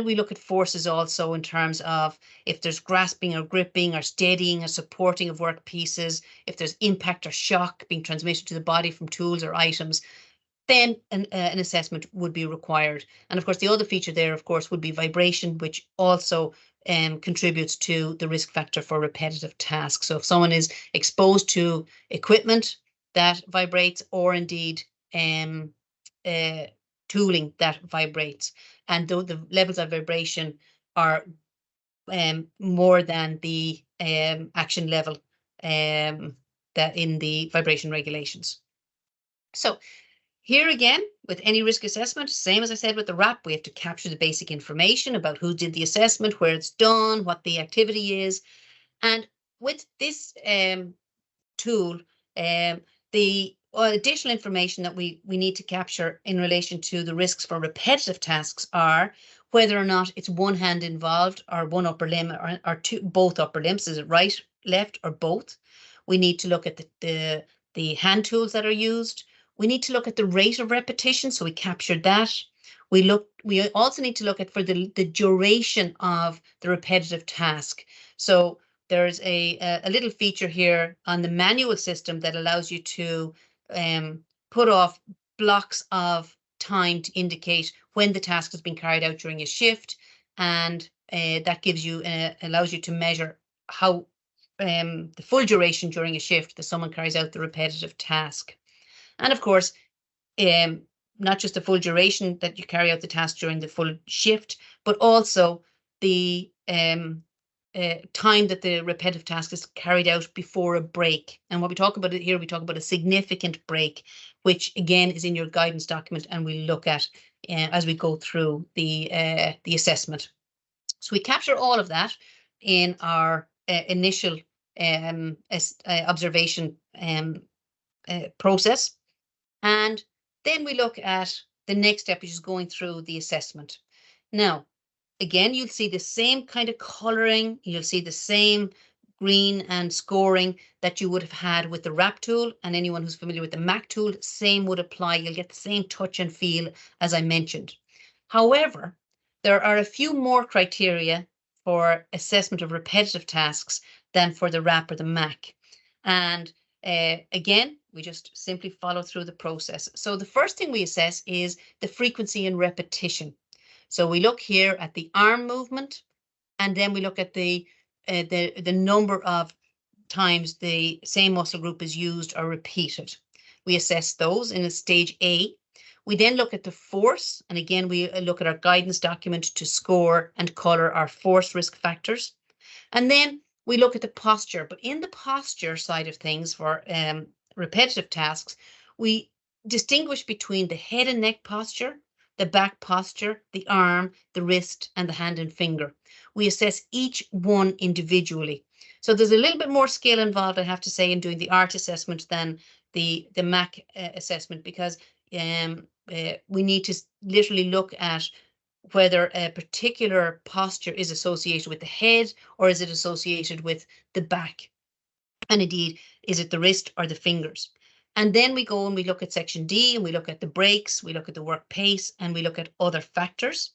we look at forces also in terms of if there's grasping or gripping or steadying or supporting of work pieces, if there's impact or shock being transmitted to the body from tools or items, then an assessment would be required. And of course, the other feature there, of course, would be vibration, which also contributes to the risk factor for repetitive tasks. So if someone is exposed to equipment that vibrates, or indeed tooling that vibrates, and though the levels of vibration are more than the action level that in the vibration regulations. So here again, with any risk assessment, same as I said with the RAP, we have to capture the basic information about who did the assessment, where it's done, what the activity is. And with this tool, the additional information that we need to capture in relation to the risks for repetitive tasks are, whether or not it's one hand involved or one upper limb or both upper limbs. Is it right, left, or both? We need to look at the hand tools that are used. We need to look at the rate of repetition, so we captured that. We also need to look at for the duration of the repetitive task. So there's a little feature here on the manual system that allows you to put off blocks of time to indicate when the task has been carried out during a shift, and that gives you allows you to measure how the full duration during a shift that someone carries out the repetitive task. And of course, not just the full duration that you carry out the task during the full shift, but also the time that the repetitive task is carried out before a break. And what we talk about here, we talk about a significant break, which again is in your guidance document, and we look at as we go through the assessment. So we capture all of that in our initial observation process, and then we look at the next step, which is going through the assessment. Now, again, you'll see the same kind of coloring, you'll see the same green and scoring that you would have had with the RAP tool, and anyone who's familiar with the MAC tool, same would apply. You'll get the same touch and feel as I mentioned. However, there are a few more criteria for assessment of repetitive tasks than for the RAP or the MAC. And again, we just simply follow through the process. So the first thing we assess is the frequency and repetition. So we look here at the arm movement, and then we look at the number of times the same muscle group is used or repeated. We assess those in a stage A. We then look at the force, and again, we look at our guidance document to score and color our force risk factors. And then we look at the posture, but in the posture side of things for repetitive tasks, we distinguish between the head and neck posture, the back posture, the arm, the wrist, and the hand and finger. We assess each one individually. So there's a little bit more skill involved, I have to say, in doing the ART assessment than the MAC assessment, because we need to literally look at whether a particular posture is associated with the head or is it associated with the back. And indeed, is it the wrist or the fingers? And then we go and we look at section D, and we look at the breaks, we look at the work pace, and we look at other factors.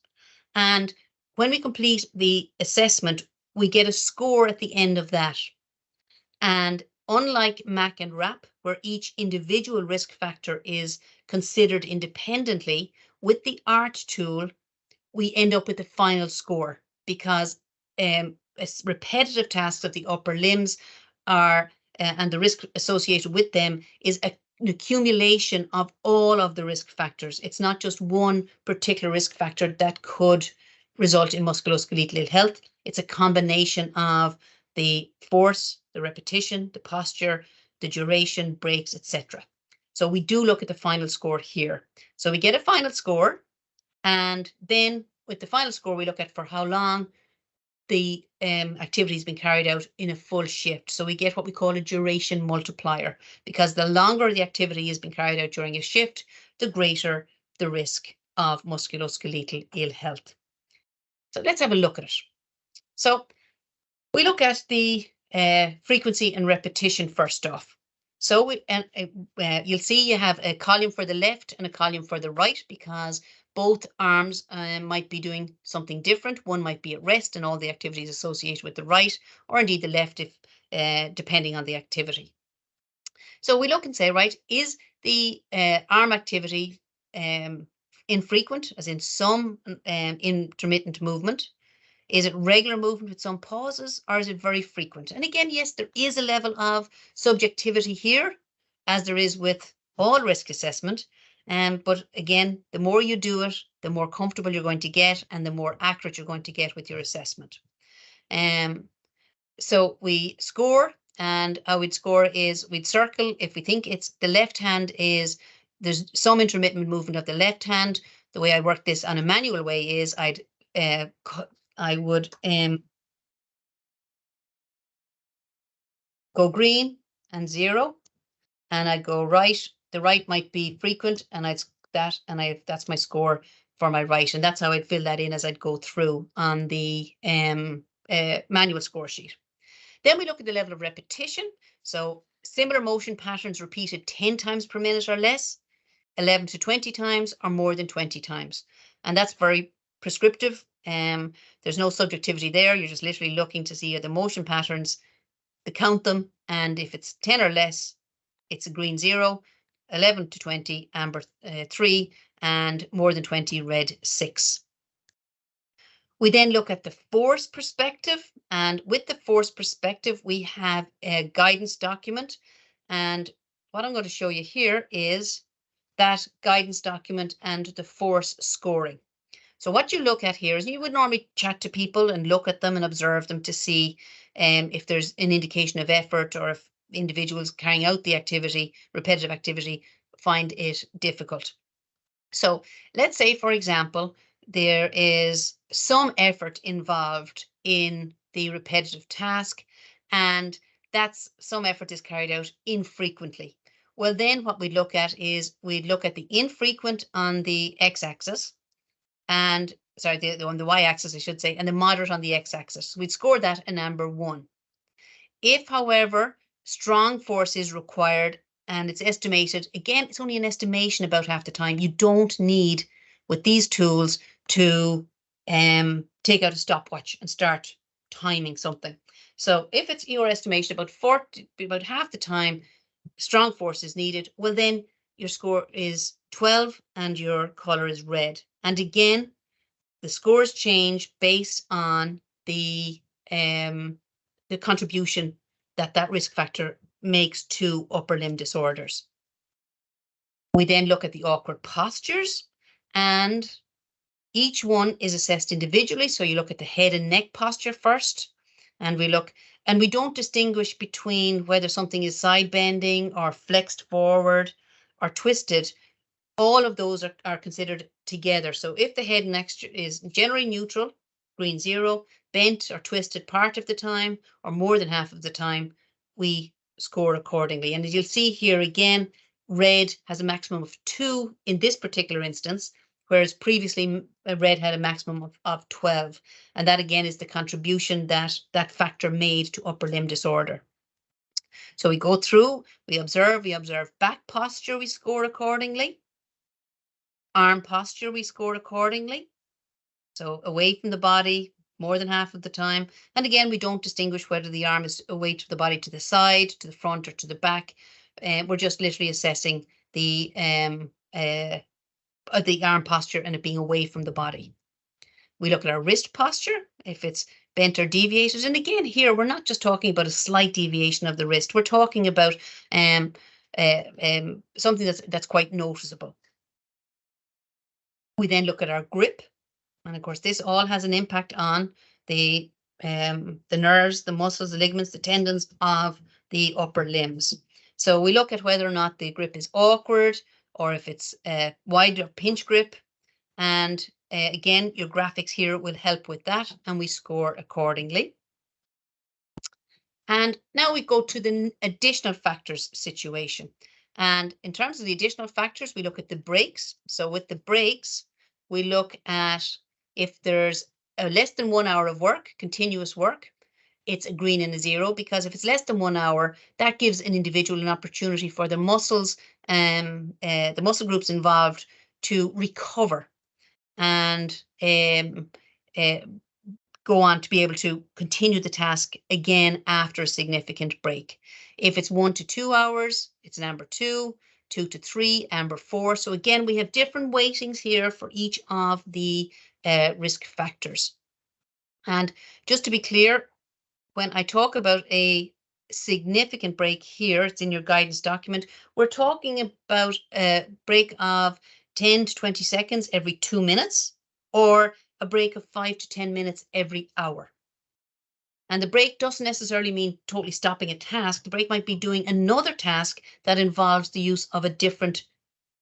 And when we complete the assessment, we get a score at the end of that. And unlike MAC and RAP, where each individual risk factor is considered independently, with the ART tool, we end up with the final score, because repetitive tasks of the upper limbs are and the risk associated with them is an accumulation of all of the risk factors. It's not just one particular risk factor that could result in musculoskeletal ill health. It's a combination of the force, the repetition, the posture, the duration, breaks, etc. So we do look at the final score here. So we get a final score, and then with the final score, we look at for how long the activity has been carried out in a full shift. So we get what we call a duration multiplier, because the longer the activity has been carried out during a shift, the greater the risk of musculoskeletal ill health. So let's have a look at it. So we look at the frequency and repetition first off. So you'll see you have a column for the left and a column for the right, because both arms might be doing something different. One might be at rest and all the activities associated with the right, or indeed the left, if depending on the activity. So we look and say, right, is the arm activity infrequent, as in some intermittent movement? Is it regular movement with some pauses, or is it very frequent? And again, yes, there is a level of subjectivity here, as there is with all risk assessment. But again, the more you do it, the more comfortable you're going to get, and the more accurate you're going to get with your assessment. So we score, and how we'd score is we'd circle if we think it's the left hand is there's some intermittent movement of the left hand. The way I work this on a manual way is I would go green and 0, and I'd go right. The right might be frequent, and that's my score for my right. And that's how I'd fill that in as I'd go through on the manual score sheet. Then we look at the level of repetition. So similar motion patterns repeated 10 times per minute or less, 11 to 20 times, or more than 20 times. And that's very prescriptive. There's no subjectivity there. You're just literally looking to see the motion patterns, to count them, and if it's 10 or less, it's a green 0, 11 to 20, amber 3, and more than 20, red 6. We then look at the force perspective, and with the force perspective, we have a guidance document. And what I'm going to show you here is that guidance document and the force scoring. So what you look at here is you would normally chat to people and look at them and observe them to see if there's an indication of effort, or if individuals carrying out the activity, repetitive activity, find it difficult. So let's say, for example, there is some effort involved in the repetitive task, and that's some effort is carried out infrequently. Well, then what we'd look at is we'd look at the infrequent on the x-axis, and sorry, on the y-axis, I should say, and the moderate on the x-axis. We'd score that an amber 1. If, however, strong force is required and it's estimated, again, it's only an estimation about half the time. You don't need, with these tools, to take out a stopwatch and start timing something. So if it's your estimation about half the time strong force is needed, well, then your score is 12 and your color is red. And again, the scores change based on the contribution that risk factor makes to upper limb disorders. We then look at the awkward postures, and each one is assessed individually. So you look at the head and neck posture first, and we don't distinguish between whether something is side bending or flexed forward or twisted. All of those are considered together. So if the head and neck is generally neutral, green 0, bent or twisted part of the time or more than half of the time, we score accordingly. And as you'll see here again, red has a maximum of 2 in this particular instance, whereas previously red had a maximum of 12. And that again is the contribution that factor made to upper limb disorder. So we go through, we observe back posture, we score accordingly. Arm posture, we score accordingly. So away from the body more than half of the time. And again, we don't distinguish whether the arm is away to the body, to the side, to the front, or to the back. We're just literally assessing the arm posture and it being away from the body. We look at our wrist posture, if it's bent or deviated. And again, here, we're not just talking about a slight deviation of the wrist. We're talking about something that's quite noticeable. We then look at our grip. And of course, this all has an impact on the nerves, the muscles, the ligaments, the tendons of the upper limbs. So we look at whether or not the grip is awkward or if it's wide or pinch grip. And again, your graphics here will help with that, and we score accordingly. And now we go to the additional factors situation. And in terms of the additional factors, we look at the breaks. So with the breaks, we look at if there's less than 1 hour of work, continuous work, it's a green and a 0, because if it's less than 1 hour, that gives an individual an opportunity for the muscles, the muscle groups involved to recover and go on to be able to continue the task again after a significant break. If it's 1 to 2 hours, it's an amber 2, 2 to 3, amber 4. So again, we have different weightings here for each of the risk factors. And just to be clear, when I talk about a significant break here, it's in your guidance document, we're talking about a break of 10 to 20 seconds every 2 minutes, or a break of 5 to 10 minutes every hour. And the break doesn't necessarily mean totally stopping a task. The break might be doing another task that involves the use of a different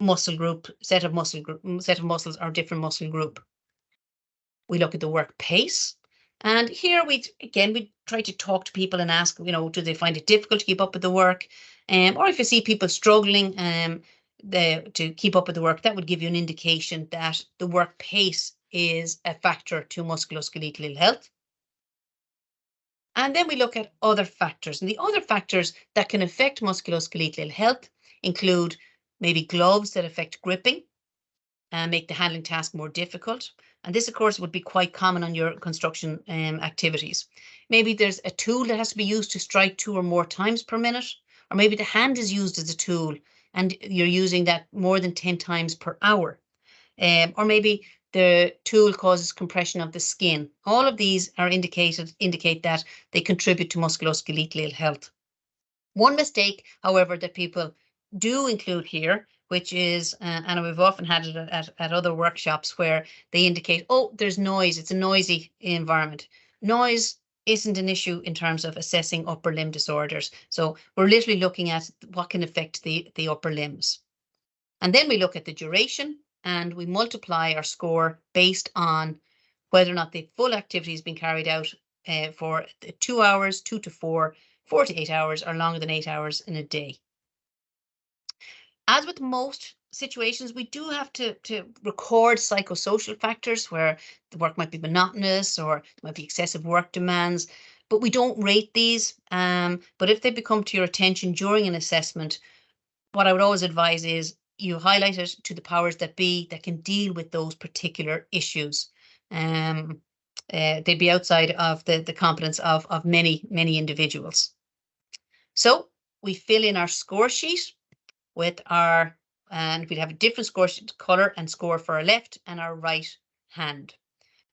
muscle group, set of muscles or different muscle group. We look at the work pace. And here we try to talk to people and ask, do they find it difficult to keep up with the work? Or if you see people struggling, to keep up with the work, that would give you an indication that the work pace is a factor to musculoskeletal health. And then we look at other factors, and the other factors that can affect musculoskeletal health include maybe gloves that affect gripping and make the handling task more difficult. And this, of course, would be quite common on your construction activities. Maybe there's a tool that has to be used to strike 2 or more times per minute, or maybe the hand is used as a tool and you're using that more than 10 times per hour. Or maybe the tool causes compression of the skin. All of these are indicate that they contribute to musculoskeletal health. One mistake, however, that people do include here, which is, and we've often had it at other workshops where they indicate, oh, there's noise, it's a noisy environment. Noise isn't an issue in terms of assessing upper limb disorders. So we're literally looking at what can affect the upper limbs. And then we look at the duration and we multiply our score based on whether or not the full activity has been carried out for 2 hours, 2 to 4, 4 to 8 hours, or longer than 8 hours in a day. As with most situations, we do have to record psychosocial factors where the work might be monotonous or there might be excessive work demands, but we don't rate these. But if they become to your attention during an assessment, what I would always advise is you highlight it to the powers that be that can deal with those particular issues. They'd be outside of the competence of many individuals. So we fill in our score sheet with our, and we'd have a different score sheet color and score for our left and our right hand.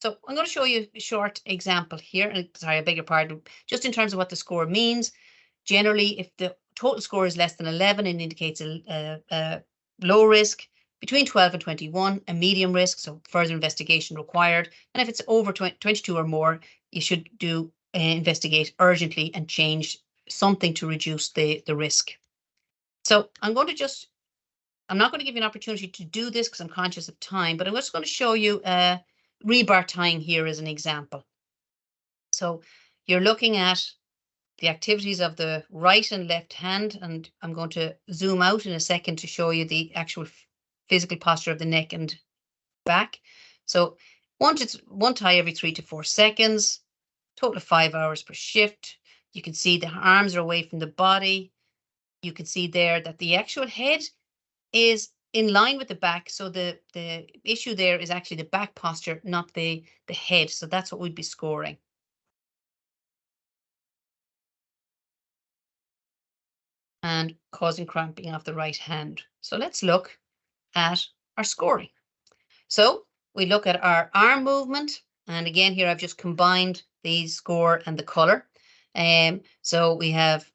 So I'm going to show you a short example here. And sorry, I beg your pardon. Just in terms of what the score means, generally, if the total score is less than 11, it indicates a low risk. Between 12 and 21, a medium risk, so further investigation required. And if it's over 22 or more, you should investigate urgently and change something to reduce the risk. So I'm not going to give you an opportunity to do this because I'm conscious of time, but I'm just going to show you rebar tying here as an example. So you're looking at the activities of the right and left hand, and I'm going to zoom out in a second to show you the actual physical posture of the neck and back. So one tie every 3 to 4 seconds, total of 5 hours per shift. You can see the arms are away from the body. You can see there that the actual head is in line with the back. So the issue there is actually the back posture, not the head. So that's what we'd be scoring. And causing cramping of the right hand. So let's look at our scoring. So we look at our arm movement. And again, here I've just combined the score and the color. So we have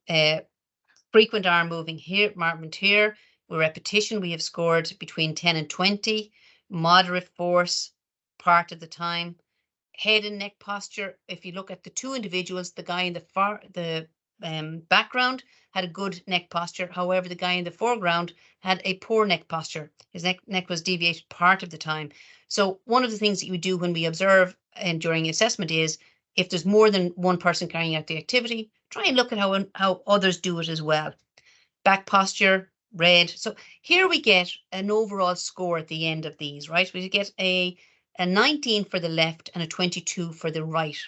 frequent arm movement here. With repetition, we have scored between 10 and 20. Moderate force, part of the time. Head and neck posture. If you look at the two individuals, the guy in the background had a good neck posture. However, the guy in the foreground had a poor neck posture. His neck was deviated part of the time. So one of the things that you do when we observe and during assessment is if there's more than one person carrying out the activity, try and look at how others do it as well. Back posture, red. So here we get an overall score at the end of these, right? We get a 19 for the left and a 22 for the right.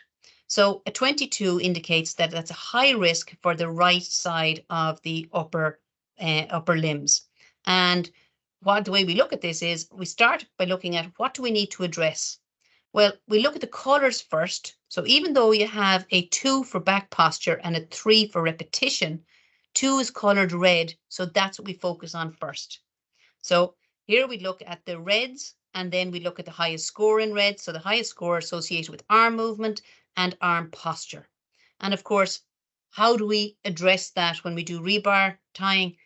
So a 22 indicates that that's a high risk for the right side of the upper limbs. And the way we look at this is we start by looking at what do we need to address. Well, we look at the colors first. So even though you have a 2 for back posture and a 3 for repetition, 2 is colored red. So that's what we focus on first. So here we look at the reds and then we look at the highest score in red. So the highest score associated with arm movement and arm posture. And of course, how do we address that when we do rebar tying?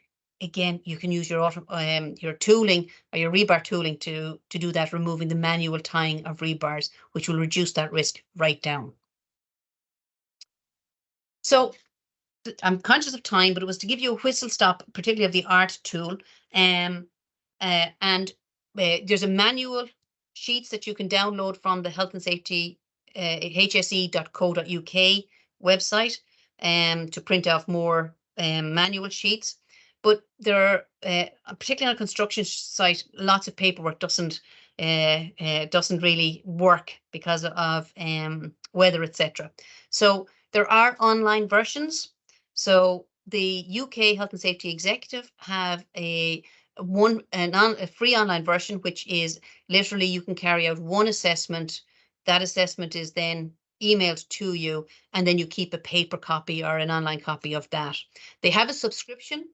Again, you can use your tooling or your rebar tooling to do that, removing the manual tying of rebars, which will reduce that risk right down. So I'm conscious of time, but it was to give you a whistle stop, particularly of the art tool. And there's a manual sheets that you can download from the Health and Safety hse.co.uk website to print off more manual sheets. but there are, particularly on a construction site, lots of paperwork doesn't really work because of weather, etc. So there are online versions. So the UK Health and Safety Executive have a free online version, which is literally you can carry out one assessment. That assessment is then emailed to you, and then you keep a paper copy or an online copy of that. They have a subscription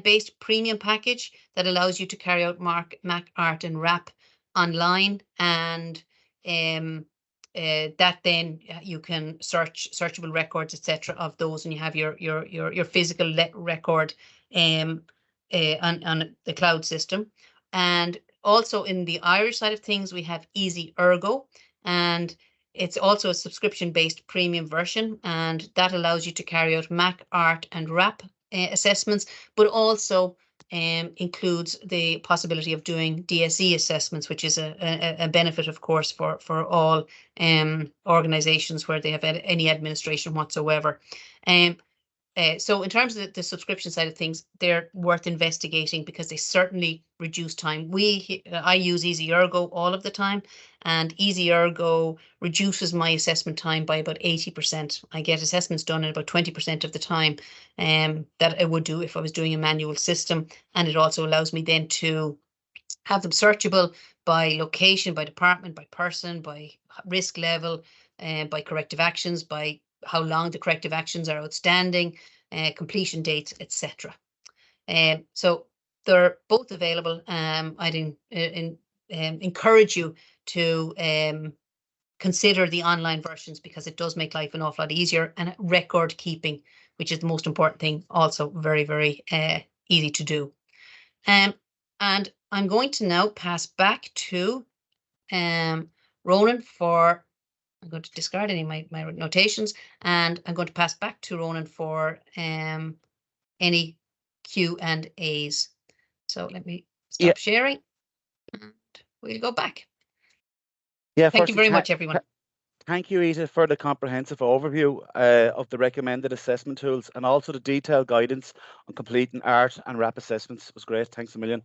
based premium package that allows you to carry out Mac Art and Wrap online, and that then you can searchable records, etc., of those, and you have your physical record on the cloud system. And also in the Irish side of things, we have Easy Ergo, and it's also a subscription-based premium version, and that allows you to carry out Mac Art and Wrap assessments, but also includes the possibility of doing DSE assessments, which is a benefit, of course, for all organizations where they have any administration whatsoever. So in terms of the subscription side of things, they're worth investigating because they certainly reduce time. I use Easy Ergo all of the time, and Easy Ergo reduces my assessment time by about 80%. I get assessments done in about 20% of the time that I would do if I was doing a manual system. And it also allows me then to have them searchable by location, by department, by person, by risk level, by corrective actions, by how long the corrective actions are outstanding, completion dates, etc. So they're both available. I'd encourage you to consider the online versions because it does make life an awful lot easier, and record keeping, which is the most important thing, also very, very easy to do. And I'm going to now pass back to Ronan for, I'm going to discard any of my notations, and I'm going to pass back to Ronan for any Q&As. So let me stop sharing, and we'll go back. Yeah, thank you very much, everyone. Thank you, Ita, for the comprehensive overview of the recommended assessment tools, and also the detailed guidance on completing art and wrap assessments. It was great. Thanks a million.